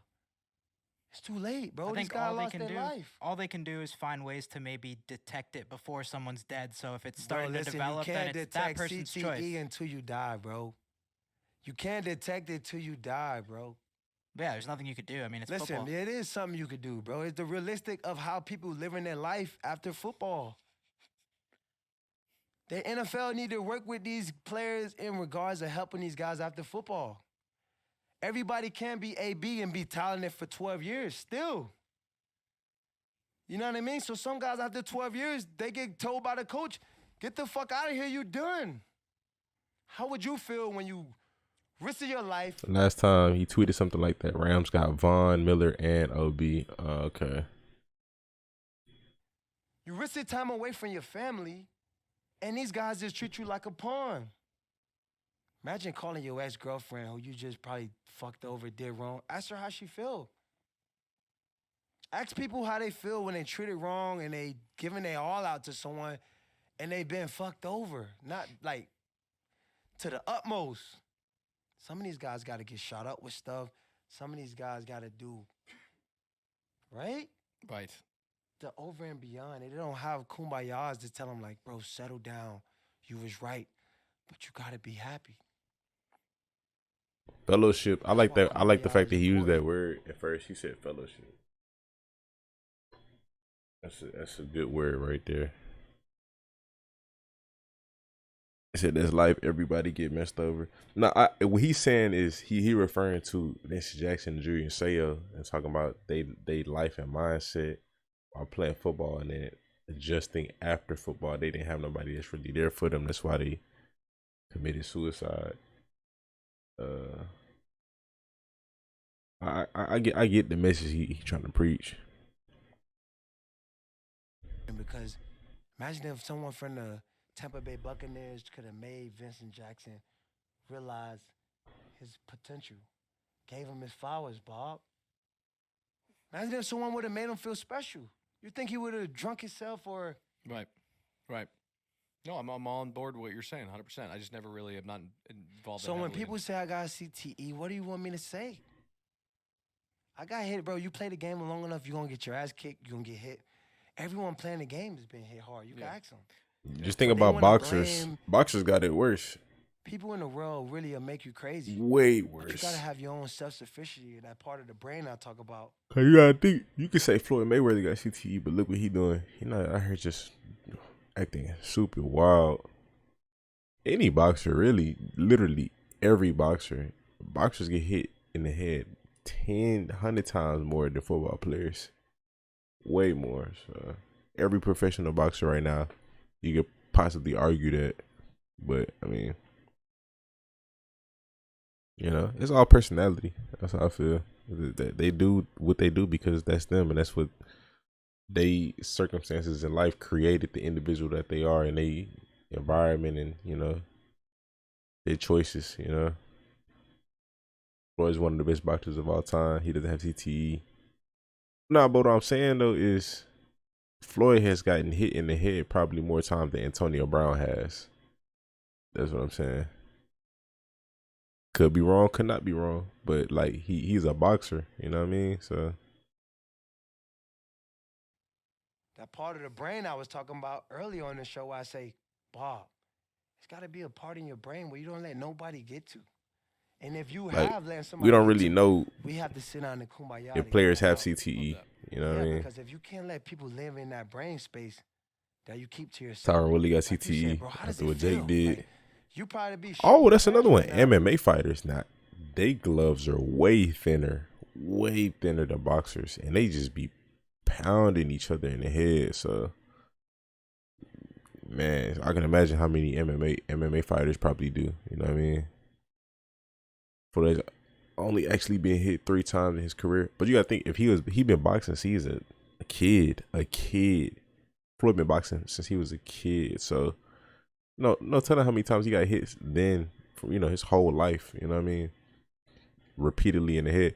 It's too late, bro. I These think guys all they lost can their do, life. all they can do is find ways to maybe detect it before someone's dead. So if it's Bro, starting listen, to develop, you then can't it's that detect person's CTE choice. until you die, bro. You can't detect it till you die, bro. But yeah, there's nothing you could do. I mean, it's Listen, football. it is something you could do, bro. It's the realistic of how people living their life after football. The NFL need to work with these players in regards to helping these guys after football. Everybody can be AB and be talented for 12 years still. You know what I mean? So some guys after 12 years, they get told by the coach, get the fuck out of here, you done. How would you feel when you risk your life? Last time he tweeted something like that. Rams got Vaughn, Miller, and OB. Okay. You risk your time away from your family, and these guys just treat you like a pawn. Imagine calling your ex-girlfriend who you just probably fucked over, did wrong. Ask her how she feel. Ask people how they feel when they treated wrong and they giving their all out to someone and they been fucked over. Not like to the utmost. Some of these guys got to get shot up with stuff. Some of these guys got to do, right? Right. The over and beyond. They don't have kumbayas to tell them like, bro, settle down. You was right, but you gotta be happy. Fellowship. I That's like why that. I like the kumbaya fact is that he used that important. word at first. He said fellowship. That's a good word right there. He said that's life. Everybody get messed over. Now, what he's saying is he referring to Vince Jackson, Jr. and Seo and talking about they life and mindset while playing football and then adjusting after football. They didn't have nobody that's really there for them. That's why they committed suicide. Uh, I get the message he trying to preach. Because imagine if someone from the Tampa Bay Buccaneers could have made Vincent Jackson realize his potential, gave him his flowers, Bob. Imagine if someone would have made him feel special. You think he would have drunk himself or Right. Right. No, I'm all on board with what you're saying, 100%. I just never really am not involved. so that when heavily people say I got CTE, what do you want me to say? I got hit, bro. You play the game long enough, you're gonna get your ass kicked, you're gonna get hit. Everyone playing the game has been hit hard. You can ask them. Just think So they about wanna boxers. blame- Boxers got it worse. People in the world really will make you crazy. Way But you worse. gotta have your own self-sufficiency, that part of the brain I talk about. Cause you gotta think. You could say Floyd Mayweather got CTE, but look what he doing. He not out here just acting super wild. Any boxer, really, literally every boxer. Boxers get hit in the head 100 times more than football players. Way more. So every professional boxer right now, you could possibly argue that. But I mean, it's all personality. That's how I feel. That they do what they do because that's them, and that's what they circumstances in life created the individual that they are, and they environment, and their choices. Floyd's one of the best boxers of all time. He doesn't have CTE. Nah, but what I'm saying though is Floyd has gotten hit in the head probably more times than Antonio Brown has. That's what I'm saying. Could be wrong, could not be wrong, but like he's a boxer. You know what I mean? So That part of the brain I was talking about earlier on the show where I say, Bob, it's gotta be a part in your brain where you don't let nobody get to. And if you like have let we somebody don't get really to, know we have to sit down and kumbaya. if to players get that have out. CTE. Love You know what Yeah, I mean? because if you can't let people live in that brain space that you keep to yourself, Tyron really got like you CTE said, bro, how does after it what feel? Jake did. Like, you probably be Oh, shitting that's trash another one. right now. MMA fighters, not they gloves are way thinner than boxers, and they just be pounding each other in the head. So, man, I can imagine how many MMA fighters probably do. You know what I mean? For that, only actually been hit 3 times in his career. But you gotta think if he been boxing since he was a kid. Floyd been boxing since he was a kid. So, no telling how many times he got hit then from his whole life. You know what I mean? Repeatedly in the head.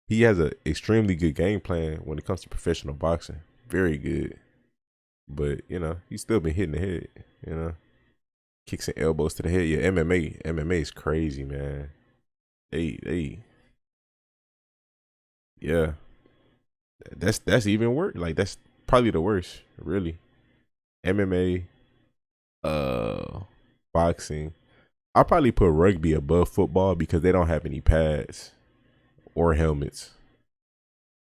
He has an extremely good game plan when it comes to professional boxing. Very good. But, he's still been hitting the head, Kicks and elbows to the head. Yeah, MMA is crazy, man. They yeah. That's even worse. Like that's probably the worst, really. MMA, boxing. I'll probably put rugby above football because they don't have any pads or helmets.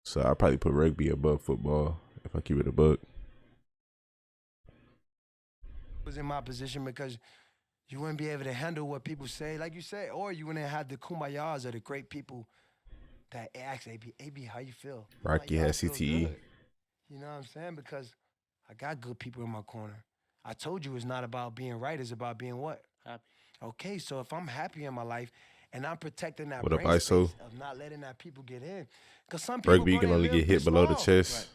So I'll probably put rugby above football if I keep it a buck. Was in my position because you wouldn't be able to handle what people say, like you said, or you wouldn't have the kumbayas or the great people that ask AB, how you feel? I'm like, Rocky "Yo, I has feel CTE. good." You know what I'm saying? Because I got good people in my corner. I told you it's not about being right, it's about being what? Happy. Okay, so if I'm happy in my life and I'm protecting that What up, brain ISO? space of not letting that people get in. Because some people, Rugby, you bro, can they only live get hit pissed below the off. chest.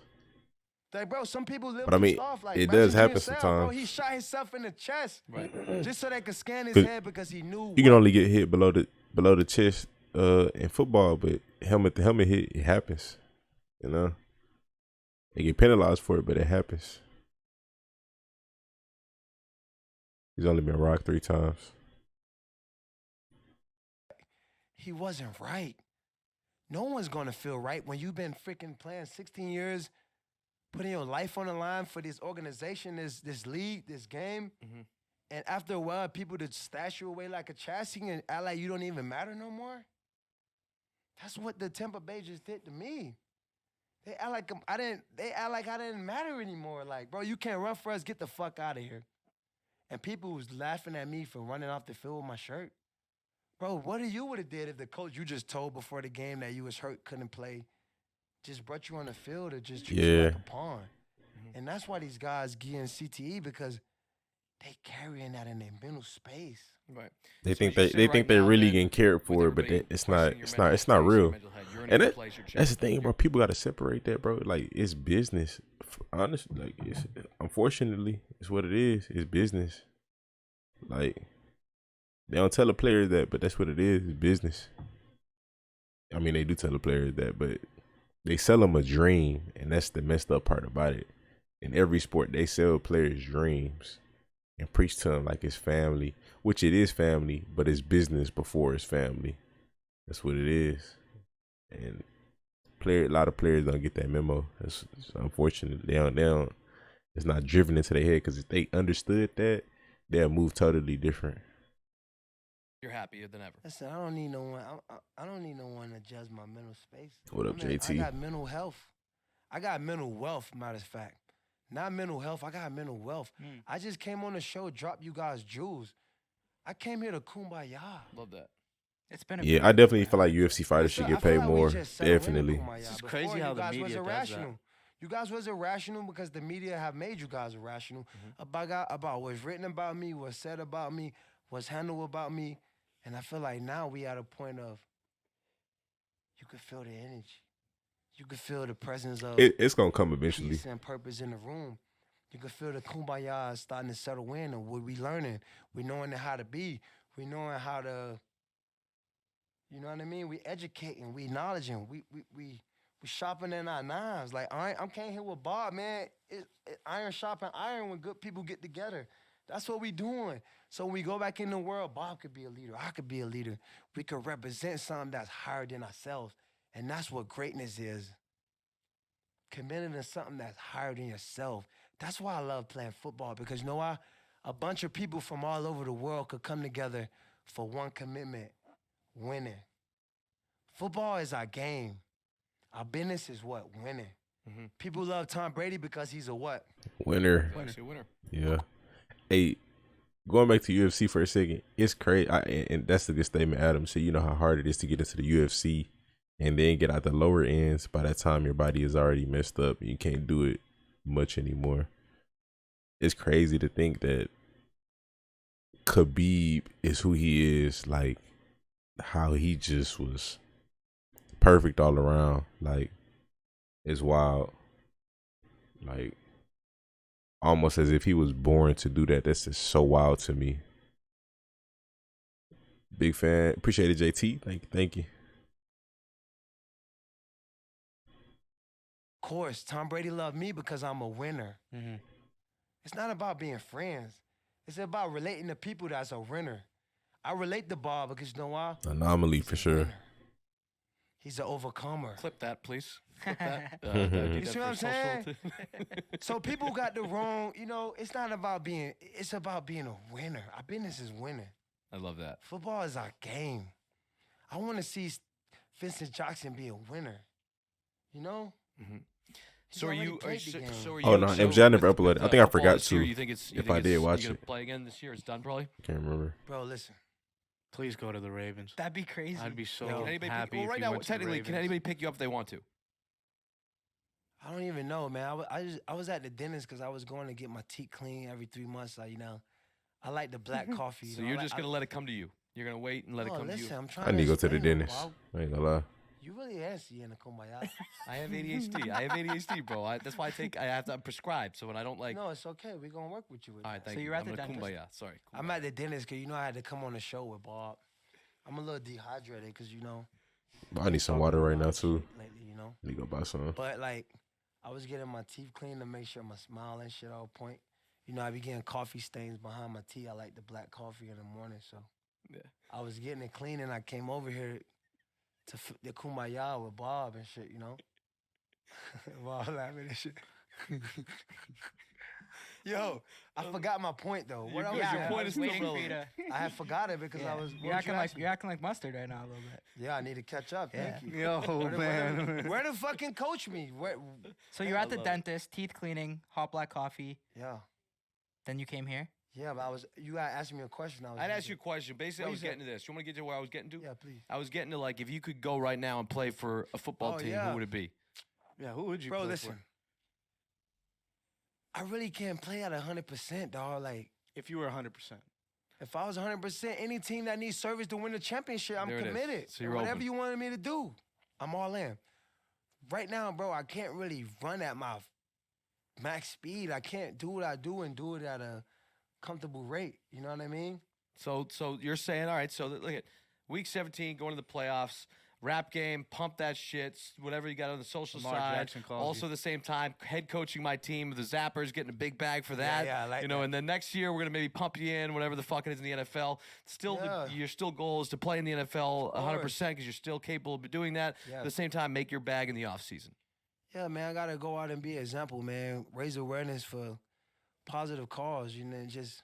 Like, bro, some people live But I mean, pissed off. Like, it imagine does happen GSL, bro. sometimes. He shot himself in the chest Right. just so they could scan his 'Cause head because he knew You can only get hit below the chest in football, but helmet to helmet hit, it happens. They get penalized for it, but it happens. He's only been rocked 3 times. he wasn't right. No one's gonna feel right when you've been freaking playing 16 years, putting your life on the line for this organization, this league, this game. Mhm. And after a while, people just stash you away like a chassis and act like you don't even matter no more. That's what the Tampa Bay just did to me. They act like I didn't. They act like I didn't matter anymore. Like, bro, you can't run for us. Get the fuck out of here. And people was laughing at me for running off the field with my shirt. Bro, what you would have did if the coach you just told before the game that you was hurt, couldn't play, just brought you on the field or just treat you like a pawn? And that's why these guys getting CTE because they carrying that in their mental space. Right. They So think as you say they right think they're now, really then, getting cared with for, but everybody it's questioning your mental it's not space, your real. mental health, you're in a And good that, place, you're that's the chilling. thing, bro. People got to separate that, bro. Like it's business. Honestly, like it's unfortunately, it's what it is. It's business. Like they don't tell the players that, but that's what it is. It's business. I mean, they do tell the players that, but they sell them a dream, and that's the messed up part about it. In every sport, they sell players dreams and preach to them like it's family, which it is family, but it's business before it's family. That's what it is. And a lot of players don't get that memo. It's unfortunate. They don't. It's not driven into their head because if they understood that, they'll move totally different. You're happier than ever. Listen, I don't need no one. I don't need no one to judge my mental space. What up, I JT? got mental health. I got mental wealth, matter of fact. Not mental health. I got mental wealth. I just came on the show, dropped you guys jewels. I came here to kumbaya. Love that. It's been a Yeah, big I definitely year. feel like UFC fighters should I get feel paid like we more. just settled in Definitely. kumbaya. It's just Before, crazy you how the guys media was does that. irrational. You guys was irrational because the media have made you guys irrational about what's written about me, what's said about me, what's handled about me. And I feel like now we at a point of you can feel the energy. You can feel the presence of It's gonna come eventually. peace and purpose in the room. You can feel the kumbaya starting to settle in and what we learning. We knowing how to be. We knowing how to, you know what I mean? We educating, we acknowledging, we sharpening our knives. Like I'm came here with Bob, man. Iron sharpen iron when good people get together. That's what we doing. So when we go back in the world, Bob could be a leader. I could be a leader. We could represent something that's higher than ourselves. And that's what greatness is. Committing to something that's higher than yourself. That's why I love playing football because you know why? A bunch of people from all over the world could come together for one commitment, winning. Football is our game. Our business is what? Winning. People love Tom Brady because he's a what? Winner. Actually, a winner. Yeah. Hey, going back to UFC for a second, it's crazy. And that's a good statement, Adam. So you know how hard it is to get into the UFC and then get out the lower ends. By that time, your body is already messed up and you can't do it much anymore. It's crazy to think that Khabib is who he is, like how he just was perfect all around. Like, it's wild. Like, almost as if he was born to do that. That's just so wild to me. Big fan. Appreciate it, JT. Thank you. Of course, Tom Brady loved me because I'm a winner. It's not about being friends. It's about relating to people that's a winner. I relate to Bob because you know why? Anomaly He's for a sure. winner. He's an overcomer. Clip that, please. Clip that. You see what I'm saying? So people got the wrong, it's not about it's about being a winner. Our business is winning. I love that. Football is our game. I want to see Vincent Jackson be a winner. You know? So are already you? played the game. So are Oh, you? no, so MJ, I never with, uploaded. I think I football forgot this year, to, You think it's? if I did watch you gonna it. play again this year? It's done probably. Can't remember. Bro, listen. Please go to the Ravens. That'd be crazy. I'd be so Yo, Anybody happy. well, if right you now, went to the technically, can Ravens. anybody pick you up if they want to? I don't even know, man. I was at the dentist because I was going to get my teeth clean every 3 months. I like the black coffee. So you're just gonna let it come to you. You're gonna wait and let it come to you. Listen, I'm trying I need to go to the explain, dentist. Bob. I ain't gonna lie. You really answer in the kumbaya. I have ADHD. I have ADHD, bro. That's why I have to prescribe. So when I don't like. No, it's okay. We're going to work with you with All that. right, thank So you. you're at I'm the gonna dentist? Kumbaya. Sorry. I'm at the dentist because I had to come on the show with Bob. I'm a little dehydrated because But I need some water right now too. lately, Need to go buy some. But I was getting my teeth cleaned to make sure my smile and shit all point. I be getting coffee stains behind my teeth. I like the black coffee in the morning, so Yeah. I was getting it clean and I came over here the kumbaya with Bob and shit, you know. Bob laughing and shit. Yo, I forgot my point though. You're What I good. was Your I point was is still waiting for you relevant. to. I had forgot it because Yeah. I was. You're acting like mustard right now a little bit. Yeah, I need to catch up. Yeah. Thank you. Yo, Where man. where the fucking coach me? Where? So you're at the love it. dentist, teeth cleaning, hot black coffee. Yeah, Then you came here. yeah. But you gotta ask me a question. I'd ask you a question. Basically, What I you was said? getting to this. You want me to get to where I was getting to? Yeah, please. I was getting to, like, if you could go right now and play for a football Oh, team, yeah. who would it be? Yeah, who would you Bro, play listen. for? I really can't play at 100%, dog. Like, If you were 100%. if I was 100%, any team that needs service to win the championship, I'm There it is. committed. So you're Whatever open. you wanted me to do, I'm all in. Right now, bro, I can't really run at my max speed. I can't do what I do and do it at a comfortable rate. You know what I mean? So you're saying, all right, so look at week 17, going to the playoffs, rap game, pump that shit, whatever you got on the social Lamar side. Jackson calls Also, you. at the same time, head coaching my team, the Zappers, getting a big bag for that. yeah, I like you know, that. and then next year we're gonna maybe pump you in, whatever the fuck it is in the NFL. Still, Yeah. your still goal is to play in the NFL 100% course. because you're still capable of doing that. At the Yes. same time, make your bag in the offseason. Yeah, man, I gotta go out and be an example, man. Raise awareness for positive cause, you know, and just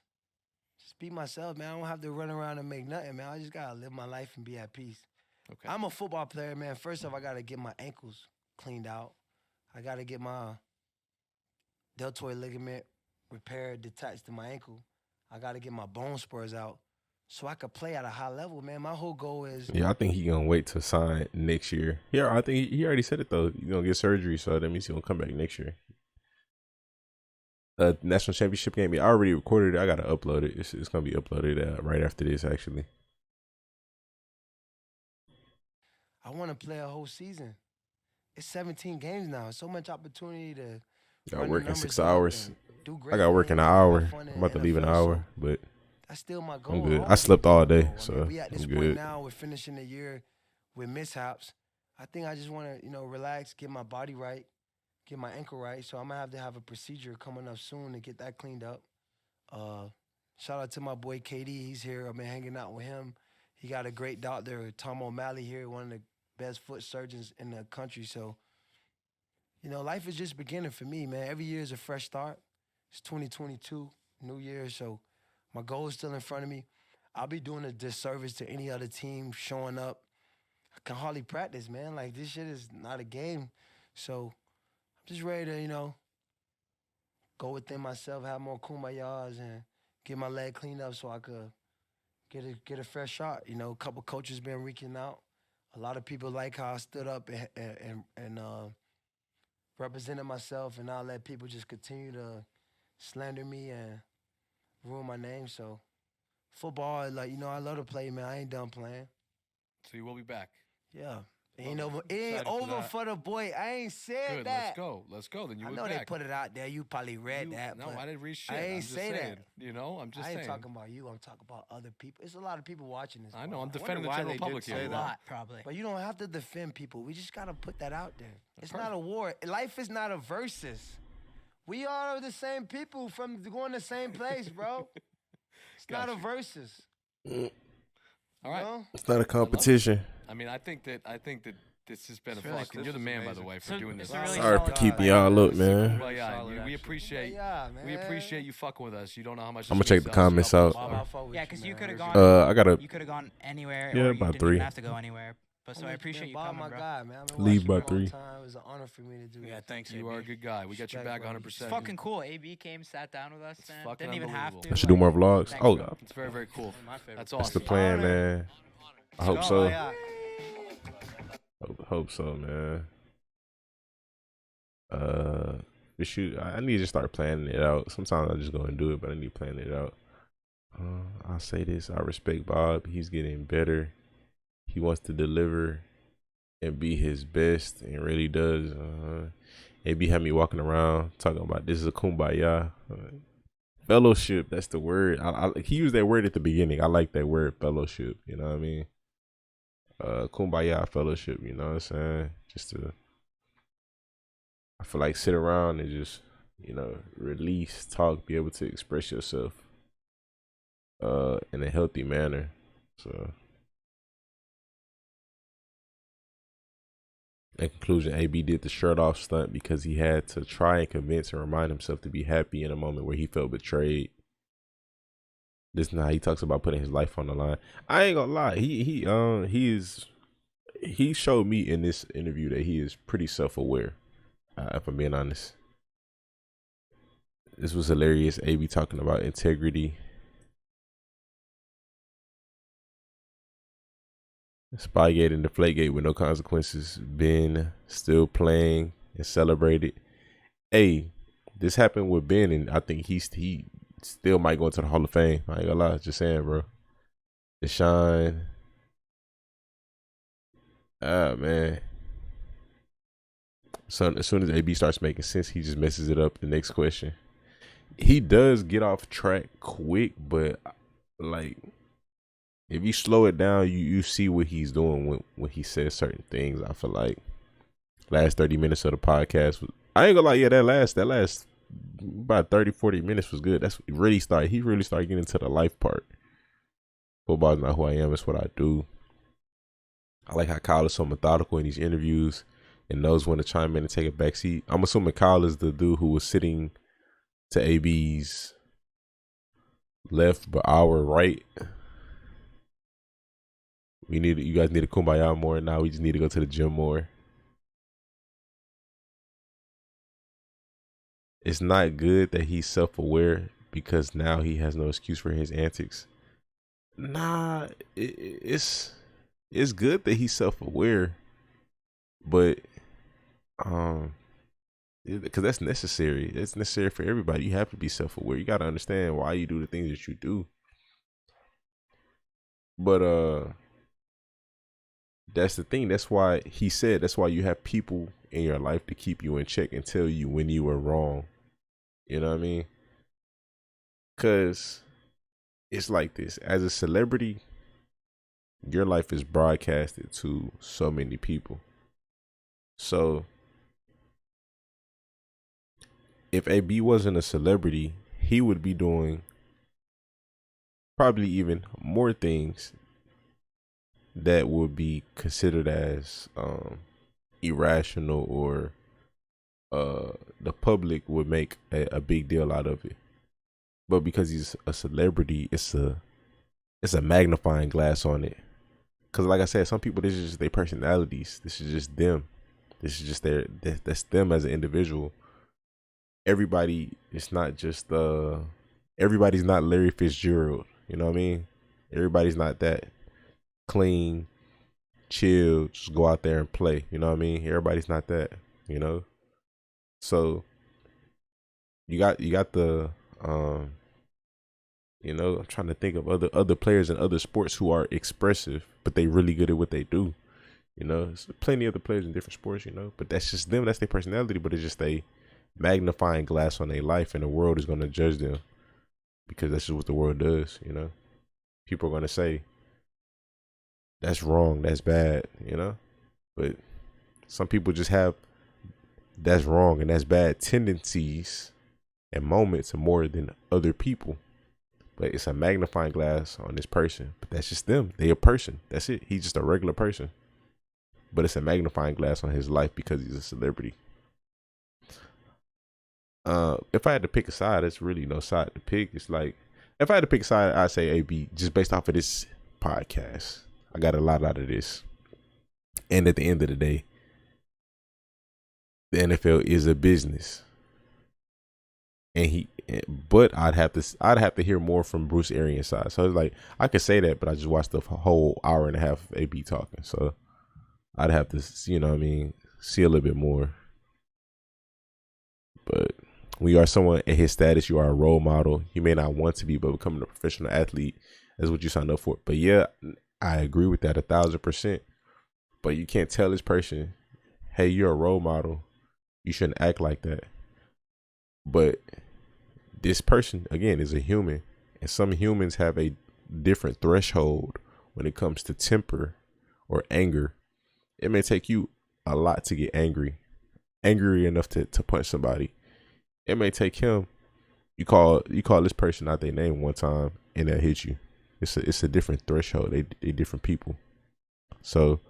be myself, man. I don't have to run around and make nothing, man. I just gotta live my life and be at peace. Okay. I'm a football player, man. First off, I gotta get my ankles cleaned out. I gotta get my deltoid ligament repaired, detached to my ankle. I gotta get my bone spurs out so I could play at a high level, man. My whole goal is Yeah, I think he gonna wait to sign next year. Yeah, I think he already said it though. He's gonna get surgery, so that means he gonna come back next year. National championship game. Yeah, I already recorded it. I gotta upload it. It's gonna be uploaded right after this, actually. I want to play a whole season. It's 17 games now. So much opportunity to Got run the work in numbers 6 up hours. and do great I got work in things an and hour. have fun I'm about to leave in an NFL, hour, so but that's still my goal. I'm good. I always slept been all my day, goal. I so mean, we at this I'm point good. now. We're finishing the year with mishaps. I think I just want to, relax, get my body right, get my ankle right. So I'm gonna have a procedure coming up soon to get that cleaned up. Shout out to my boy KD. He's here. I've been hanging out with him. He got a great doctor, Tom O'Malley here, one of the best foot surgeons in the country. So, life is just beginning for me, man. Every year is a fresh start. It's 2022, new year. So my goal is still in front of me. I'll be doing a disservice to any other team showing up. I can hardly practice, man. Like, this shit is not a game. So I'm just ready to, go within myself, have more kumbayas, and get my leg cleaned up so I could get a fresh shot. A couple coaches been reaching out. A lot of people like how I stood up and represented myself, and now let people just continue to slander me and ruin my name. So football, I love to play, man. I ain't done playing. So you will be back. Yeah. It Love ain't it. over. It ain't Excited for over that. for the boy. I ain't said Good. that. Let's go. Let's go. Then you I will know be they back. put it out there. You probably read that. No, but I didn't read shit. I ain't I'm just say that. saying, I'm just I ain't saying. talking about you. I'm talking about other people. There's a lot of people watching this. I know. bro. I'm defending the why general they did public say here. A that. lot, probably. But you don't have to defend people. We just gotta put that out there. It's course. not a war. Life is not a versus. We are the same people from going the same place, bro. It's not a Gotcha. versus. All right. know? It's not a competition. I mean, I think that this has been a really- fucking. this You're the was man, by the amazing. way, for So doing this. it's a really Sorry for solid keeping guy. y'all up, man. Well, yeah, Solid, we actually. appreciate. Yeah, man. We appreciate you fucking with us. You don't know how much. I'ma this check means the to us. comments You know, out. Bob, I'll fuck with Yeah, because you man. could have Where's gone. your- I gotta You could have gone anywhere. Yeah, or you about didn't 3. even have to go anywhere. But so I appreciate you Bob, coming, my bro. guy, man. I've been Leave watching by you a long 3. time. It was an honor for me to do Yeah, this. thanks, You are a good guy. We got your Respect, back brother. 100. It's percent fucking cool. AB came, sat down with us, and fucking didn't even have unbelievable. to. I should do more vlogs. Thanks, Oh, bro. It's very, very cool. One of my favorites. That's that's the awesome. plan, man. I hope go. so. Yeah. Hope so, man. But shoot, I need to start planning it out. Sometimes I just go and do it, but I need to plan it out. I'll say this: I respect Bob. He's getting better. He wants to deliver and be his best, and really does. AB had me walking around talking about this is a kumbaya. Fellowship, that's the word. He used that word at the beginning. I like that word, fellowship. You know what I mean? Kumbaya fellowship. You know what I'm saying? I feel like sit around and just release, talk, be able to express yourself in a healthy manner. So In conclusion, AB did the shirt off stunt because he had to try and convince and remind himself to be happy in a moment where he felt betrayed. This is how he talks about putting his life on the line. I ain't gonna lie, he showed me in this interview that he is pretty self-aware. If I'm being honest, this was hilarious. AB talking about integrity. Spygate and Deflategate with no consequences. Ben still playing and celebrated. Hey, this happened with Ben, and I think he still might go into the Hall of Fame. I ain't gonna lie, just saying, bro. Deshaun. Ah, man. So as soon as AB starts making sense, he just messes it up. The next question. He does get off track quick, but like if you slow it down, you see what he's doing when he says certain things. I feel like last 30 minutes of the podcast was, I ain't gonna lie, yeah, that last about 30-40 minutes was good. That's what he really started getting into the life part. Football's not who I am, it's what I do. I like how Kyle is so methodical in these interviews and knows when to chime in and take a backseat. I'm assuming Kyle is the dude who was sitting to AB's left but our right. You guys need to kumbaya more. Now we just need to go to the gym more. It's not good that he's self-aware because now he has no excuse for his antics. Nah, it's good that he's self-aware, but because that's necessary. It's necessary for everybody. You have to be self-aware. You got to understand why you do the things that you do. But that's the thing. That's why he said. That's why you have people in your life to keep you in check and tell you when you were wrong. You know what I mean? Because it's like this. As a celebrity, your life is broadcasted to so many people. So if AB wasn't a celebrity, he would be doing probably even more things that would be considered as irrational, or the public would make a big deal out of it. But because he's a celebrity, it's a magnifying glass on it. Because like I said, some people, this is just their personalities. This is just them. This is just that's them as an individual. Everybody, it's not just everybody's not Larry Fitzgerald. You know what I mean? Everybody's not that clean, chill, just go out there and play. You know what I mean? Everybody's not that, you know? So you got the you know, I'm trying to think of other players in other sports who are expressive, but they really good at what they do. You know, there's plenty of other players in different sports, you know, but that's just them. That's their personality, but it's just a magnifying glass on their life, and the world is going to judge them because that's just what the world does, you know. People are going to say, that's wrong, that's bad, you know. But some people just have that's wrong and that's bad tendencies and moments more than other people. But it's a magnifying glass on this person. But that's just them. They a person. That's it. He's just a regular person. But it's a magnifying glass on his life because he's a celebrity. If I had to pick a side, there's really no side to pick. It's like, if I had to pick a side, I'd say AB, just based off of this podcast. I got a lot out of this. And at the end of the day, the NFL is a business. But I'd have to hear more from Bruce Arians' side. So it's like, I could say that, but I just watched the whole hour and a half of AB talking. So I'd have to, you know what I mean, see a little bit more. But when you are someone at his status, you are a role model. You may not want to be, but becoming a professional athlete is what you signed up for. But yeah, I agree with that 1,000%. But you can't tell this person, hey, you're a role model. You shouldn't act like that. But this person, again, is a human. And some humans have a different threshold when it comes to temper or anger. It may take you a lot to get angry enough to punch somebody. It may take him, you call this person out their name one time and they'll hit you. It's a different threshold. They different people. So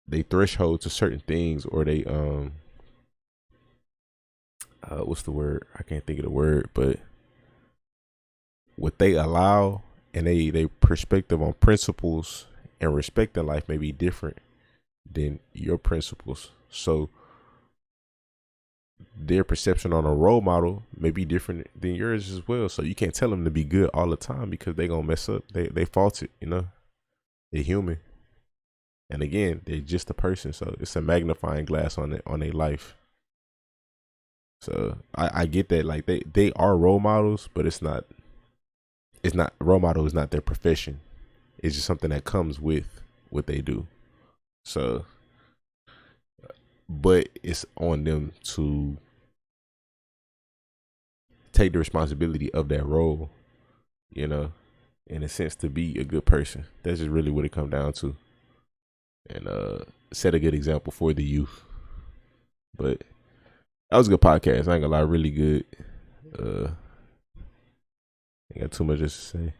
they threshold to certain things, or they what's the word? I can't think of the word, but what they allow and they perspective on principles and respect in life may be different than your principles. So their perception on a role model may be different than yours as well. So you can't tell them to be good all the time because they gonna mess up. They fault it, you know. They're human. And again, they're just a person, so it's a magnifying glass on it on their life. So I get that, like they are role models, but it's not role model is not their profession. It's just something that comes with what they do. So, but it's on them to take the responsibility of that role, you know, in a sense, to be a good person. That's just really what it comes down to. And set a good example for the youth. But that was a good podcast. I ain't gonna lie, really good. Ain't got too much else to say.